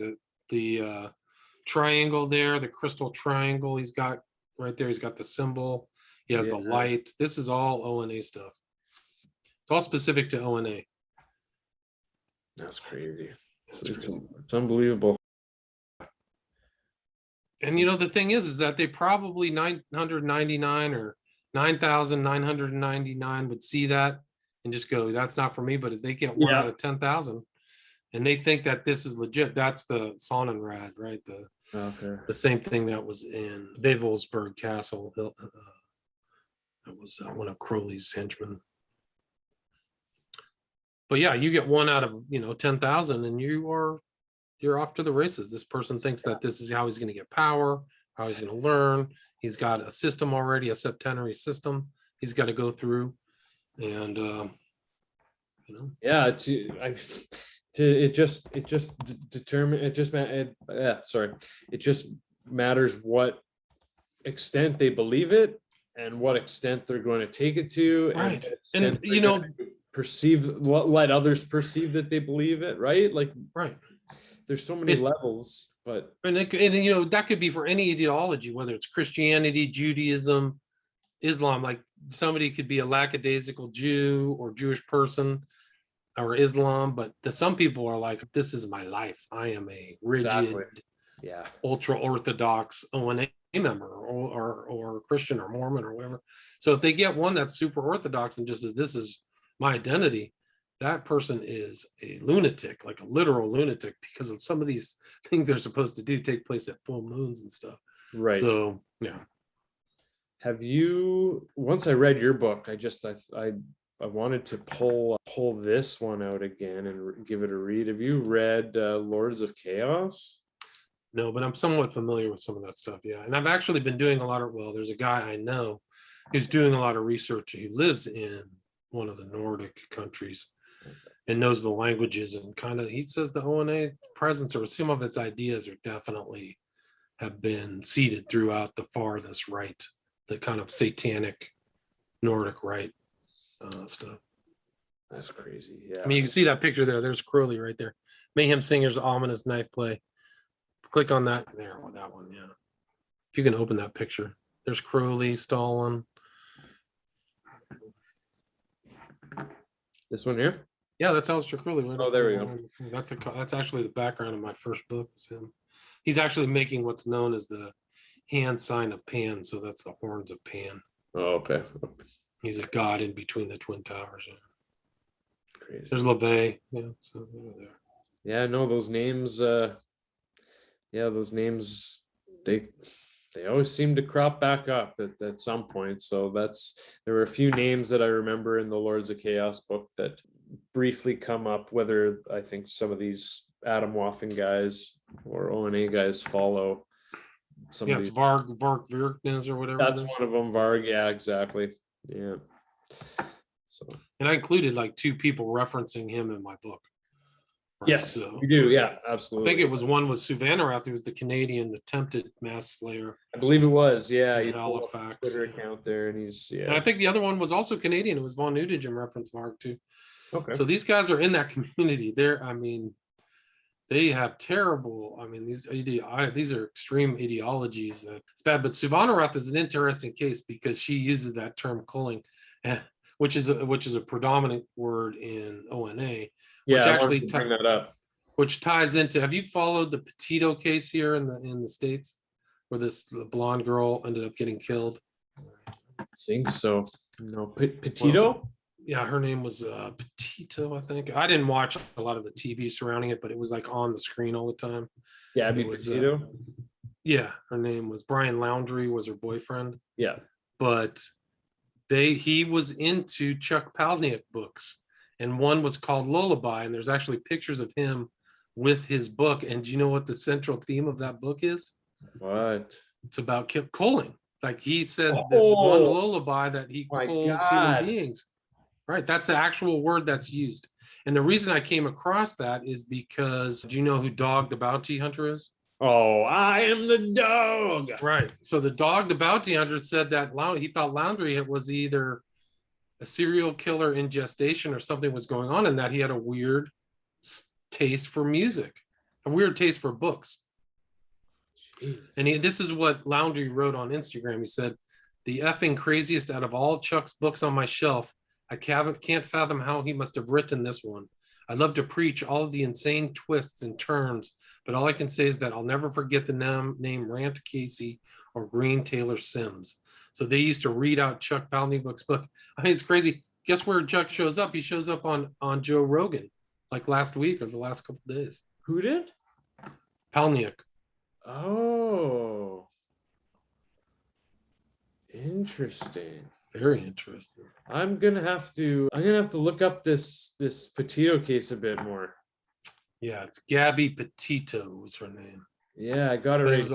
The triangle there, the crystal triangle he's got right there. He's got the symbol. He has the light. This is all ONA stuff. It's all specific to ONA. That's crazy. It's unbelievable. And the thing is that they probably 999 or 9,999 would see that and just go, that's not for me. But if they get 1 out of 10,000 and they think that this is legit, that's the Sonnenrad, right? The same thing that was in Wewelsburg Castle. That was one of Crowley's henchmen. But you get 1 out of 10,000, and you're off to the races. This person thinks that this is how he's going to get power, how he's going to learn. He's got a system already, a septenary system he's got to go through, and it just matters what extent they believe it and what extent they're going to take it to, right? And let others perceive that they believe it, right? Like, right. There's so many levels, but that could be for any ideology, whether it's Christianity, Judaism, Islam. Like somebody could be a lackadaisical Jew or Jewish person or Islam, but some people are like, this is my life. I am a rigid, ultra orthodox ONA member or Christian or Mormon or whatever. So if they get one that's super orthodox and just says, this is my identity, that person is a lunatic, like a literal lunatic, because of some of these things they're supposed to do take place at full moons and stuff. Right. So have you, once I read your book, I wanted to pull this one out again and give it a read. Have you read Lords of Chaos? No, but I'm somewhat familiar with some of that stuff. Yeah. And I've actually been doing there's a guy I know who's doing a lot of research. He lives in one of the Nordic countries and knows the languages, and he says the ONA presence or some of its ideas are definitely have been seeded throughout the farthest right, the kind of satanic Nordic right stuff. That's crazy. Yeah. I mean, you can see that picture there. There's Crowley right there. Mayhem Singer's ominous knife play. Click on that there, or that one, yeah. If you can open that picture. There's Crowley, Stalin. This one here? Yeah, that's Aleister Crowley. Right Oh, there we go. That's actually the background of my first book. Is him. He's actually making what's known as the hand sign of Pan. So that's the horns of Pan. Oh, okay. He's a god in between the Twin Towers. Crazy. There's LeVay. Yeah, so there. Yeah, no, those names, they always seem to crop back up at some point. So there were a few names that I remember in the Lords of Chaos book that briefly come up, whether I think some of these Atomwaffen guys or ONA guys follow some of It's these. Varg Virknes or whatever. That's one of them, Varg. Yeah, exactly. Yeah. So. And I included like 2 people referencing him in my book. Right? Yes, so, you do. Yeah, absolutely. I think it was one with Suvanarath, who was the Canadian attempted mass slayer. I believe it was. Yeah, in Halifax. Twitter account there, and he's And I think the other one was also Canadian. It was Von Nudegem reference Mark too. Okay. So these guys are in that community. They have terrible. These are extreme ideologies. It's bad. But Suvanarath is an interesting case because she uses that term culling, which is a predominant word in ONA. Yeah, which actually bring that up. Which ties into. Have you followed the Petito case here in the States, where the blonde girl ended up getting killed? I think so. No, Petito. Well, yeah, her name was Petito, I think. I didn't watch a lot of the TV surrounding it, but it was like on the screen all the time. Gabby Petito. Yeah, her name was Brian Laundrie was her boyfriend. Yeah, but he was into Chuck Palahniuk books, and one was called Lullaby, and there's actually pictures of him with his book. And do you know what the central theme of that book is? What? It's about culling. Like he says this one lullaby that he culls human beings. Right, that's the actual word that's used. And the reason I came across that is because, do you know who Dog the Bounty Hunter is? Oh, I am the dog. Right. So the Dog the Bounty Hunter said that he thought Laundrie was either a serial killer in gestation or something was going on, and that he had a weird taste for music, a weird taste for books. Jeez. And this is what Laundrie wrote on Instagram. He said, "The effing craziest out of all Chuck's books on my shelf. I can't fathom how he must have written this one. I love to preach all of the insane twists and turns, but all I can say is that I'll never forget the name Rant Casey or Green Taylor Sims." So they used to read out Chuck Palahniuk's book. I mean, it's crazy. Guess where Chuck shows up? He shows up on Joe Rogan, like last week or the last couple of days. Who did? Palahniuk. Oh, interesting. Very interesting. I'm gonna have to look up this Petito case a bit more. Yeah, it's Gabby Petito was her name. Yeah, I got it right. It was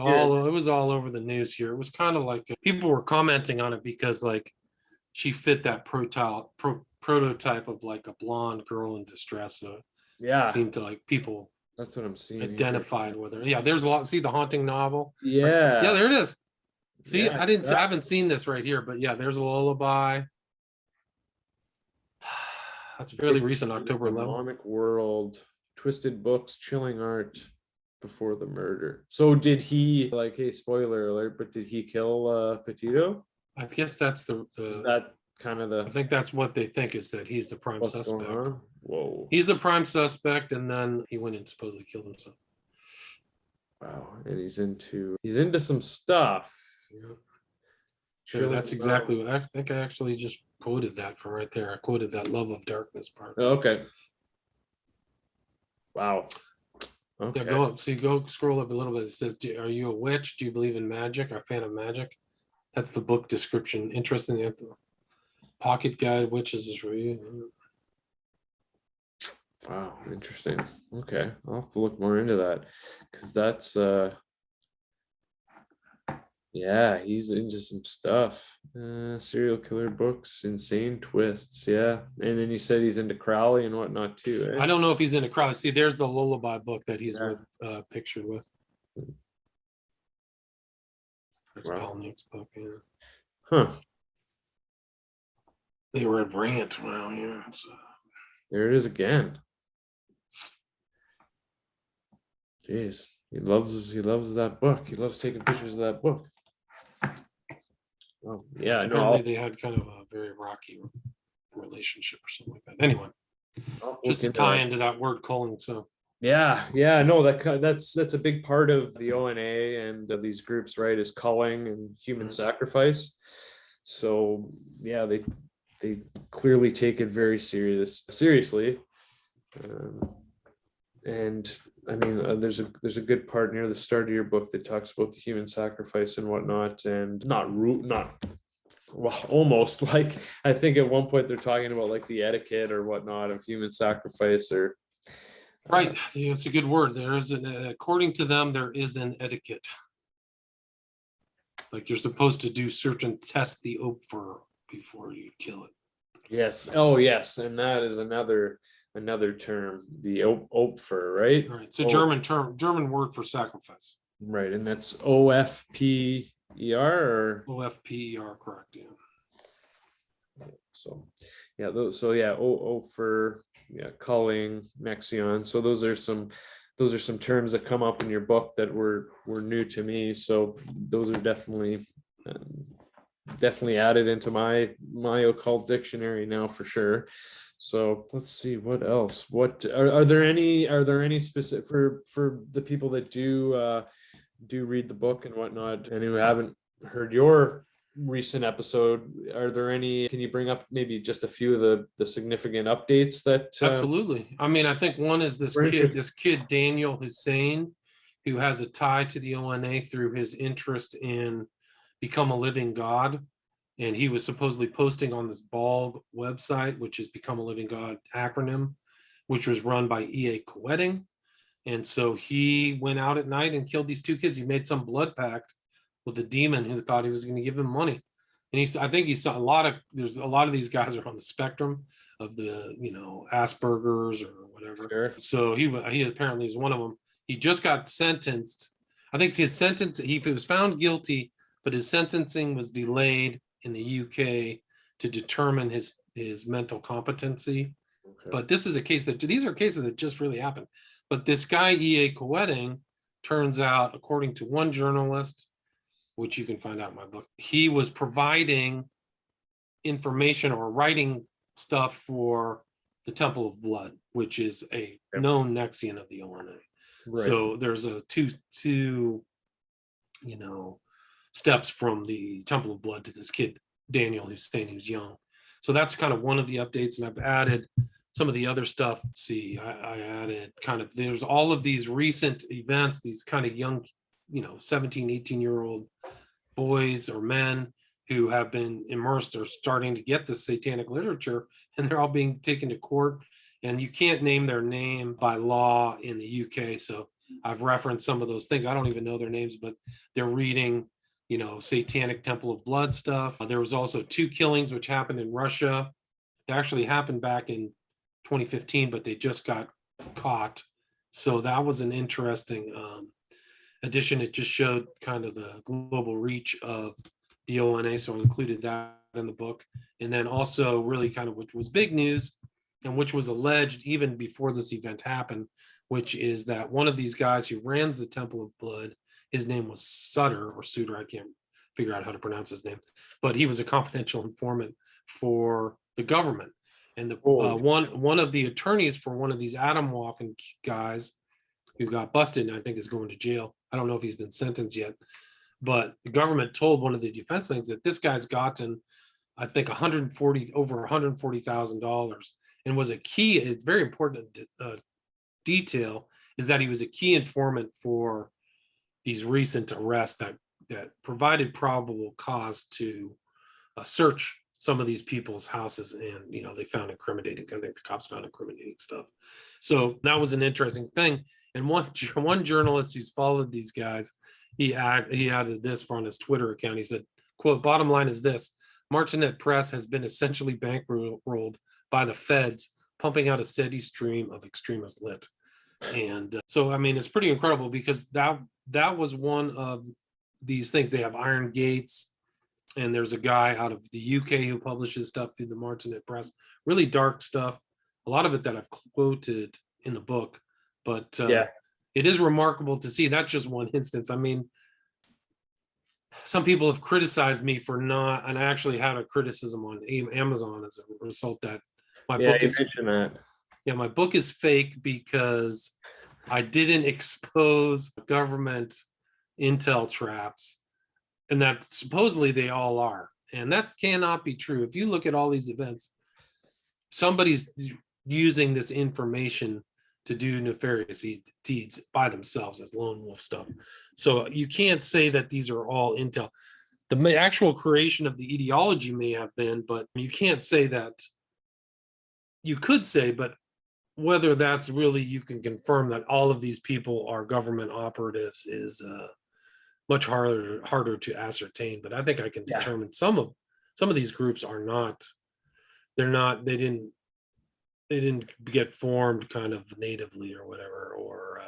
all over the news here. It was kind of like people were commenting on it because like she fit that prototype of like a blonde girl in distress. So yeah, it seemed to like people. That's what I'm seeing. Identified with her. Yeah, there's a lot. See the haunting novel. Yeah. Yeah, there it is. See, yeah, I haven't seen this right here, but yeah, there's a lullaby. That's fairly recent, October 11th. Demonic World, Twisted Books, Chilling Art, Before the Murder. So did he, like, hey, spoiler alert, but did he kill Petito? I guess that's Is that kind of the. I think that's what they think is that he's the prime suspect. Whoa. He's the prime suspect, and then he went and supposedly killed himself. Wow, and he's into some stuff. Yeah. Sure, that's exactly what I think. I actually just quoted that from right there. I quoted that love of darkness part. Okay. Wow. Okay. Yeah, go up. So you go scroll up a little bit. It says, "Are you a witch? Do you believe in magic? Or a fan of magic?" That's the book description. Interesting. Pocket guide, witches is for you. Wow, interesting. Okay, I'll have to look more into that because that's yeah, he's into some stuff. Serial killer books, insane twists. Yeah, and then you said he's into Crowley and whatnot too. Eh? I don't know if he's into Crowley. See, there's the lullaby book that he's with, pictured with. That's Palahniuk's book. Yeah. Huh. They were at Rant. Wow, yeah. So. There it is again. Jeez. He loves that book. He loves taking pictures of that book. Oh, yeah, I Apparently know. they had kind of a very rocky relationship or something like that. Anyway, I'll just look to into tie that. into that word culling. So Yeah, no, that's a big part of the ONA and of these groups, right? Is culling and human right. sacrifice. So yeah, they clearly take it very seriously. Um, and I mean, there's a good part near the start of your book that talks about the human sacrifice and whatnot, and not well, almost like I think at one point they're talking about like the etiquette or whatnot of human sacrifice or Right, it's a good word. There is an, according to them, there is an etiquette. Like you're supposed to do certain test the Opfer before you kill it. yes, oh yes, and that is another term, the Opfer, right? All right, it's a Oh, German term, German word for sacrifice. right, and that's OFPER or OFPER, correct? Yeah. so yeah, so yeah, Opfer, yeah, culling, nexion. So those are some terms that come up in your book that were new to me. So those are um, definitely added into my occult dictionary now for sure. So let's see what else. What are there any specific for the people that do read the book and whatnot, and who haven't heard your recent episode? Are there any? Can you bring up maybe just a few of the significant updates that Absolutely. I mean, I think one is were interesting? this kid Daniel Hussein, who has a tie to the ONA through his interest in Become a Living God. And he was supposedly posting on this Balg website, which is Become a Living God acronym, which was run by E.A. Quetting. And so he went out at night and killed these two kids. He made some blood pact with a demon who thought he was going to give him money. And I think he saw there's a lot of these guys are on the spectrum of the, Asperger's or whatever. Sure. So he apparently is one of them. He just got sentenced. I think his sentence, he was found guilty, but his sentencing was delayed in the UK to determine his mental competency. Okay. But these are cases that just really happened. But this guy, E.A. Quetting, turns out, according to one journalist, which you can find out in my book, he was providing information or writing stuff for the Temple of Blood, which is a Yep. known nexion of the ONA. Right. So there's a two steps from the Temple of Blood to this kid, Daniel, who's saying he was young. So that's kind of one of the updates. And I've added some of the other stuff. Let's see, I added there's all of these recent events, these kind of young, 17, 18-year-old boys or men who have been immersed or starting to get this satanic literature, and they're all being taken to court. And you can't name their name by law in the UK. So I've referenced some of those things. I don't even know their names, but they're reading, satanic Temple of Blood stuff. There was also 2 killings which happened in Russia. They actually happened back in 2015, but they just got caught. So that was an interesting addition. It just showed kind of the global reach of the ONA. So I included that in the book. And then also really kind of, which was big news and which was alleged even before this event happened, which is that one of these guys who ran the Temple of Blood, his name was Sutter, I can't figure out how to pronounce his name, but he was a confidential informant for the government. And the one of the attorneys for one of these Atomwaffen guys who got busted and I think is going to jail. I don't know if he's been sentenced yet, but the government told one of the defense things that this guy's gotten, I think, over $140,000, and was a key. It's very important detail is that he was a key informant for these recent arrests that provided probable cause to search some of these people's houses, and they found incriminating. I think the cops found incriminating stuff. So that was an interesting thing. And one journalist who's followed these guys, he added this on his Twitter account. He said, "Quote: Bottom line is this: Martinet Press has been essentially bankrolled by the feds, pumping out a steady stream of extremist lit." And so, I mean, it's pretty incredible because that was one of these things. They have Iron Gates, and there's a guy out of the UK who publishes stuff through the Martinet Press, really dark stuff, a lot of it that I've quoted in the book. But Yeah. it is remarkable to see. That's just one instance. I mean, some people have criticized me for not, and I actually had a criticism on Amazon as a result that my Yeah, book you is, mentioned that. yeah, my book is fake because I didn't expose government intel traps, and that supposedly they all are. And that cannot be true. If you look at all these events, somebody's using this information to do nefarious deeds by themselves as lone wolf stuff. So you can't say that these are all intel. The actual creation of the ideology may have been, but you can't say that. You could say, but whether that's really, you can confirm that all of these people are government operatives is much harder to ascertain. But I think I can determine some of these groups are not. They're not. They didn't get formed kind of natively or whatever, or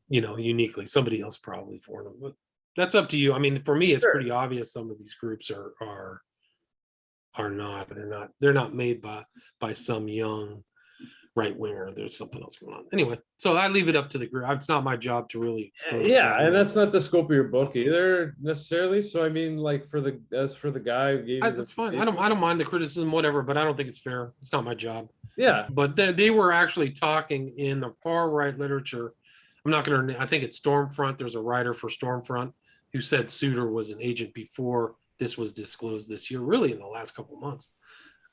uniquely. Somebody else probably formed them. But that's up to you. I mean, for me, it's pretty obvious some of these groups are not. They're not made by some young right winger. There's something else going on. Anyway, so I leave it up to the group. It's not my job to really expose. Yeah, and that's not the scope of your book either necessarily. So I mean, like for the guy who gave you That's fine. I don't mind the criticism, whatever, but I don't think it's fair. It's not my job. Yeah, but they were actually talking in the far right literature. I'm not going to. I think it's Stormfront. There's a writer for Stormfront who said Suter was an agent before this was disclosed this year. Really, in the last couple of months,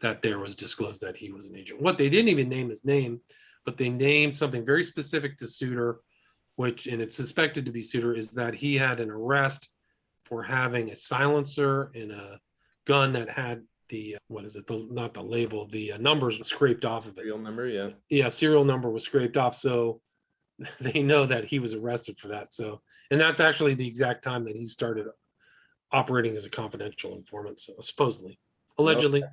that there was disclosed that he was an agent. What they didn't even name his name, but they named something very specific to Suter, and it's suspected to be Suter, is that he had an arrest for having a silencer and a gun that had the not the label, the numbers scraped off of it. Serial number, serial number was scraped off, so they know that he was arrested for that. So, and that's actually the exact time that he started operating as a confidential informant, so supposedly, allegedly. Okay.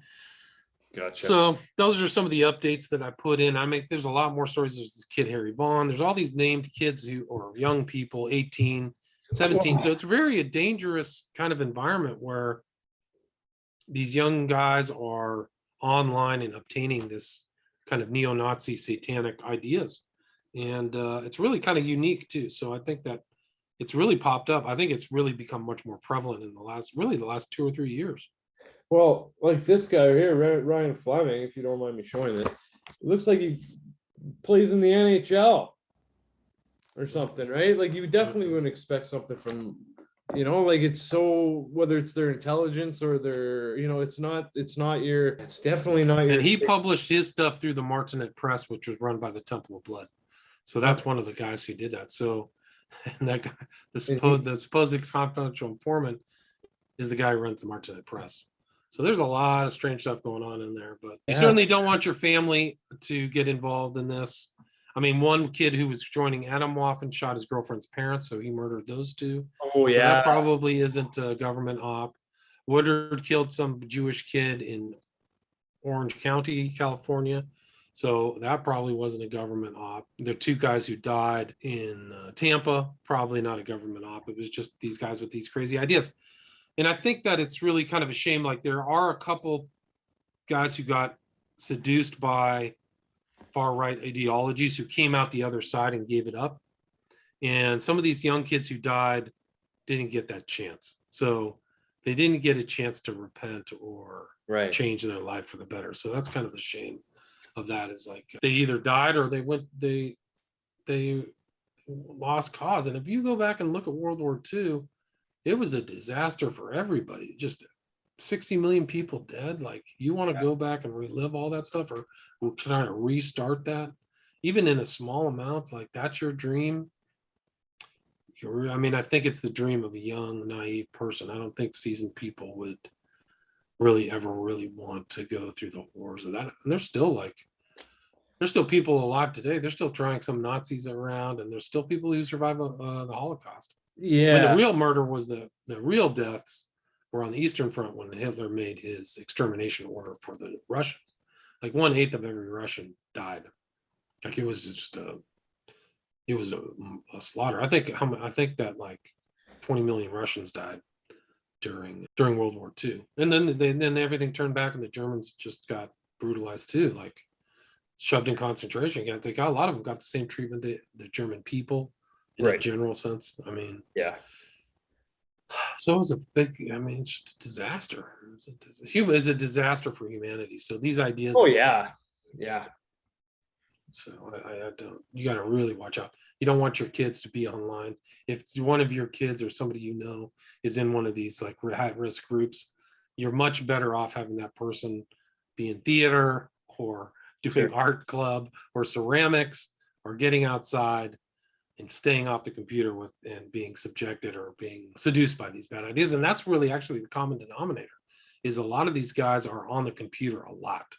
Gotcha. So those are some of the updates that I put in. There's a lot more stories. There's this kid Harry Vaughn. There's all these named kids or young people, 18, 17. So it's very a dangerous kind of environment where these young guys are online and obtaining this kind of neo-Nazi satanic ideas. And it's really kind of unique too. So I think that it's really popped up. I think it's really become much more prevalent in the last 2 or 3 years. Well, like this guy here, Ryan Fleming, if you don't mind me showing this, it looks like he plays in the NHL or something, right? Like you definitely wouldn't expect something from, like it's so, whether it's their intelligence or their, it's definitely not your. And he published his stuff through the Martinet Press, which was run by the Temple of Blood. So that's one of the guys who did that. So, and that guy, the supposed confidential informant is the guy who runs the Martinet Press. So there's a lot of strange stuff going on in there, but you certainly don't want your family to get involved in this. I mean, one kid who was joining Atomwaffen shot his girlfriend's parents, so he murdered those two. Oh, yeah. So that probably isn't a government op. Woodard killed some Jewish kid in Orange County, California. So that probably wasn't a government op. The two guys who died in Tampa, probably not a government op. It was just these guys with these crazy ideas. And I think that it's really kind of a shame. Like there are a couple guys who got seduced by far right ideologies who came out the other side and gave it up. And some of these young kids who died didn't get that chance. So they didn't get a chance to repent or change their life for the better. So that's kind of the shame of that, is like they either died or they lost cause. And if you go back and look at World War II, it was a disaster for everybody. Just 60 million people dead. Like, you want to go back and relive all that stuff, or try to restart that, even in a small amount? Like, that's your dream. I think it's the dream of a young, naive person. I don't think seasoned people would really ever really want to go through the horrors of that. And there's still people alive today. They're still trying some Nazis around, and there's still people who survive the Holocaust. Yeah. When the real murder was the real deaths were on the Eastern Front when Hitler made his extermination order for the Russians. Like 1/8 of every Russian died. Like it was just a slaughter. I think that like 20 million Russians died during World War II, and then everything turned back, and the Germans just got brutalized too. Like shoved in concentration camp. They got, a lot of them got the same treatment the German people in a Right. general sense. I mean, Yeah. so it was a big, I mean, it's just a disaster. Human is a disaster for humanity. So these ideas. Oh yeah. Yeah. So I don't, you got to really watch out. You don't want your kids to be online. If one of your kids or somebody you know is in one of these like high risk groups, you're much better off having that person be in theater or doing art club or ceramics or getting outside and staying off the computer with and being subjected or being seduced by these bad ideas. And that's really actually the common denominator, is a lot of these guys are on the computer a lot.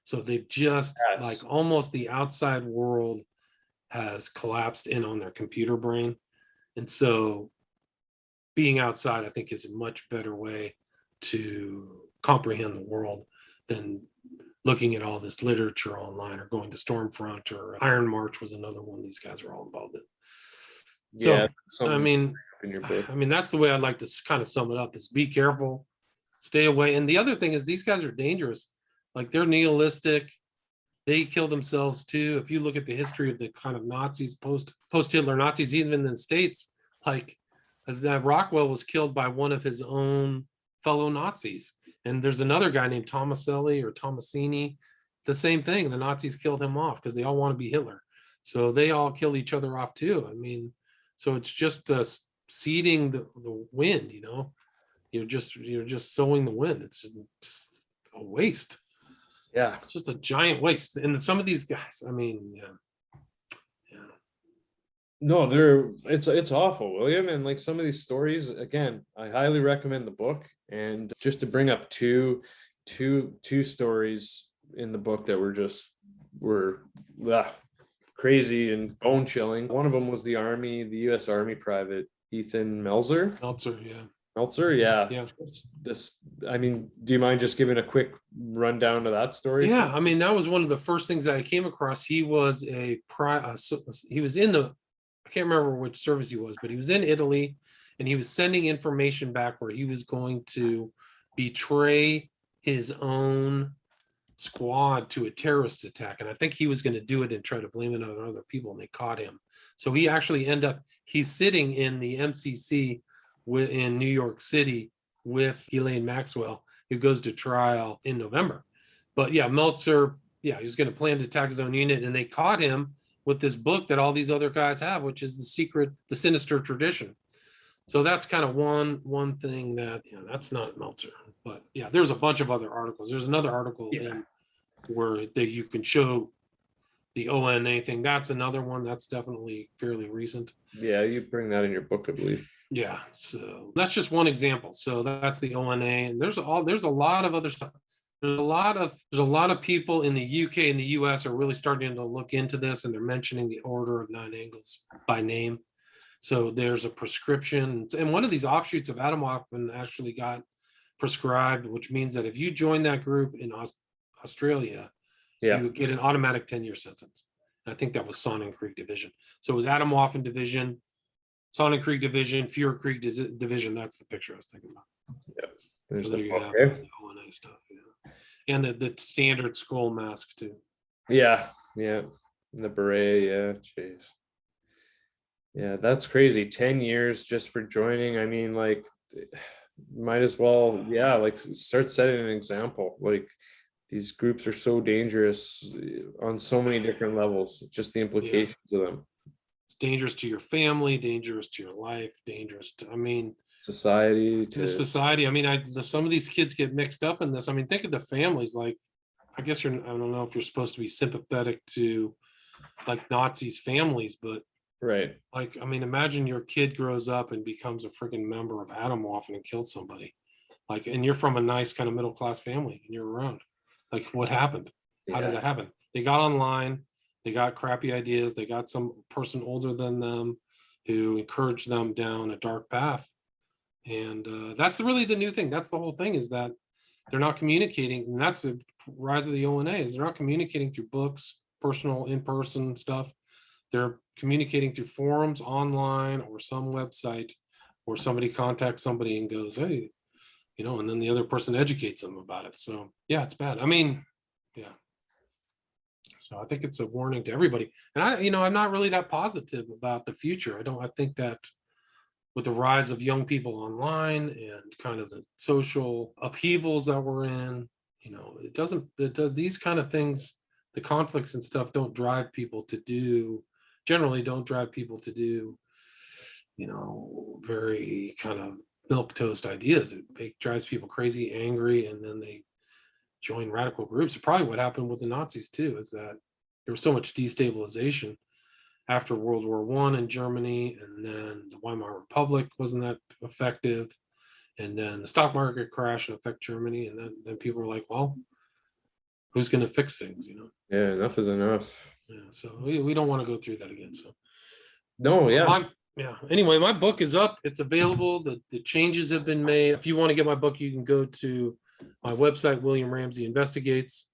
So they've just like almost the outside world has collapsed in on their computer brain. And so being outside, I think, is a much better way to comprehend the world than looking at all this literature online or going to Stormfront, or Iron March was another one these guys were all involved in. So, I mean, that's the way I'd like to kind of sum it up, is be careful, stay away. And the other thing is these guys are dangerous. Like, they're nihilistic. They kill themselves too. If you look at the history of the kind of Nazis, post-Hitler Nazis, even in the States, like, as that Rockwell was killed by one of his own fellow Nazis. And there's another guy named Tomaselli or Tomasini, the same thing. The Nazis killed him off because they all want to be Hitler. So they all kill each other off too. I mean, so it's just seeding the wind, you know. You're just sowing the wind. It's just a waste. Yeah, it's just a giant waste. And some of these guys, I mean, yeah. No, it's awful, William. And like some of these stories, again, I highly recommend the book. And just to bring up two stories in the book that were crazy and bone chilling. One of them was the U.S. Army private Ethan Meltzer. Meltzer, yeah. I mean, do you mind just giving a quick rundown of that story? Yeah, I mean, that was one of the first things that I came across. He was he was in the, I can't remember which service he was, but he was in Italy, and he was sending information back where he was going to betray his own squad to a terrorist attack. And I think he was going to do it and try to blame it on other people, and they caught him. So he actually he's sitting in the MCC in New York City with Ghislaine Maxwell, who goes to trial in November. But yeah, Meltzer, he was going to plan to attack his own unit, and they caught him with this book that all these other guys have, which is the Sinister Tradition. So that's kind of one thing that, that's not Meltzer. But yeah, there's a bunch of other articles. There's another article where you can show the ONA thing. That's another one that's definitely fairly recent. Yeah, you bring that in your book, I believe. Yeah, so that's just one example. So that's the ONA, and there's a lot of other stuff. There's a lot of people in the UK and the US are really starting to look into this, and they're mentioning the Order of Nine Angles by name. So there's a prescription, and one of these offshoots of Atomwaffen actually got prescribed, which means that if you join that group in Australia, you would get an automatic 10-year sentence. And I think that was Sonning Creek Division. So it was Atomwaffen Division, Sonning Creek Division, Fuhrer Creek Division. That's the picture I was thinking about. Yeah, there's so there you have the ONA stuff, and the standard skull mask too. Yeah, and the beret. Jeez. Yeah, that's crazy. 10 years just for joining. I mean, like, might as well, like, start setting an example. Like, these groups are so dangerous on so many different levels, just the implications of them. It's dangerous to your family, dangerous to your life, dangerous to, society. I mean, some of these kids get mixed up in this. I mean, think of the families. Like, I guess I don't know if you're supposed to be sympathetic to like Nazis' families, but right. Like, I mean, imagine your kid grows up and becomes a freaking member of Atomwaffen and kills somebody. Like, and you're from a nice kind of middle class family and you're around. Like, what happened? How does that happen? They got online, they got crappy ideas, they got some person older than them who encouraged them down a dark path. And that's really the new thing. That's the whole thing, is that they're not communicating. And that's the rise of the ONA, is they're not communicating through books, personal, in-person stuff. They're communicating through forums online or some website, or somebody contacts somebody and goes, hey, and then the other person educates them about it. So yeah, it's bad. I mean, So I think it's a warning to everybody. And I'm not really that positive about the future. I think that with the rise of young people online and kind of the social upheavals that we're in, these kind of things, the conflicts and stuff generally don't drive people to do, very kind of milquetoast ideas. It drives people crazy, angry, and then they join radical groups. Probably what happened with the Nazis too, is that there was so much destabilization after World War I in Germany, and then the Weimar Republic wasn't that effective, and then the stock market crash and affect Germany, and then people were like, well, who's going to fix things, Yeah, enough is enough. Yeah, so we don't want to go through that again. So no, yeah. Anyway, my book is up. It's available. The changes have been made. If you want to get my book, you can go to my website, William Ramsey Investigates,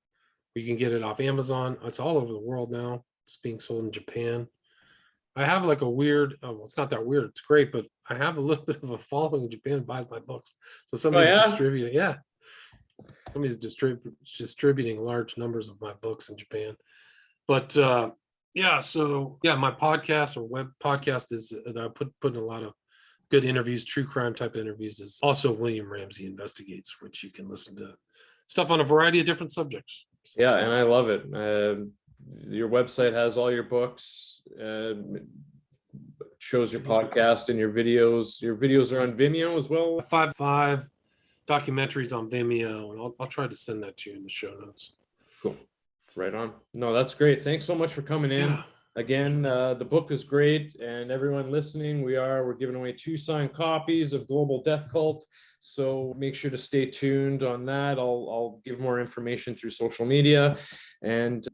or you can get it off Amazon. It's all over the world now. It's being sold in Japan. I have like a weird, it's not that weird, it's great, but I have a little bit of a following in Japan that buys my books. So somebody's distributing, somebody's distributing large numbers of my books in Japan. But my podcast or web podcast is that I put in a lot of good interviews, true crime type interviews, is also William Ramsey Investigates, which you can listen to stuff on a variety of different subjects. Yeah, and I love it. Your website has all your books, shows your podcast and your videos. Your videos are on Vimeo as well. 5 documentaries on Vimeo, and I'll try to send that to you in the show notes. Cool. Right on. No, that's great. Thanks so much for coming in. Yeah. Again, the book is great, and everyone listening, we're giving away 2 signed copies of Global Death Cult. So make sure to stay tuned on that. I'll give more information through social media. And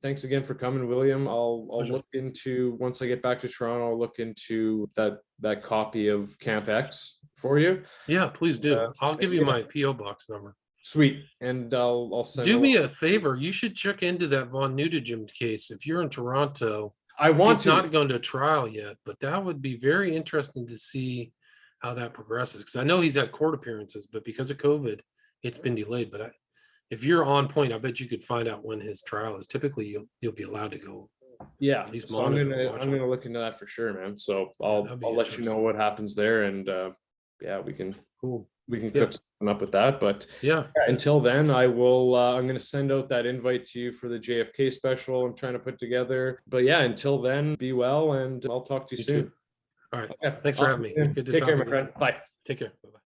thanks again for coming, William. I'll look into, once I get back to Toronto, I'll look into that copy of Camp X for you. Yeah, please do. I'll give you my PO box number. Sweet. And I'll send. Do me a favor. You should check into that von Nudegem case. If you're in Toronto, he's not going to trial yet, but that would be very interesting to see how that progresses, because I know he's had court appearances, but because of COVID, it's been delayed. But if you're on point, I bet you could find out when his trial is. Typically, you'll be allowed to go. Yeah, at least so I'm gonna look into that for sure, man. So I'll let you know what happens there, and we can cook something up with that. But until then, I'm gonna send out that invite to you for the JFK special I'm trying to put together. But until then, be well, and I'll talk to you soon. All right. Okay. Thanks for having me. Good to Take talk care, my friend. Bye. Take care. Bye-bye.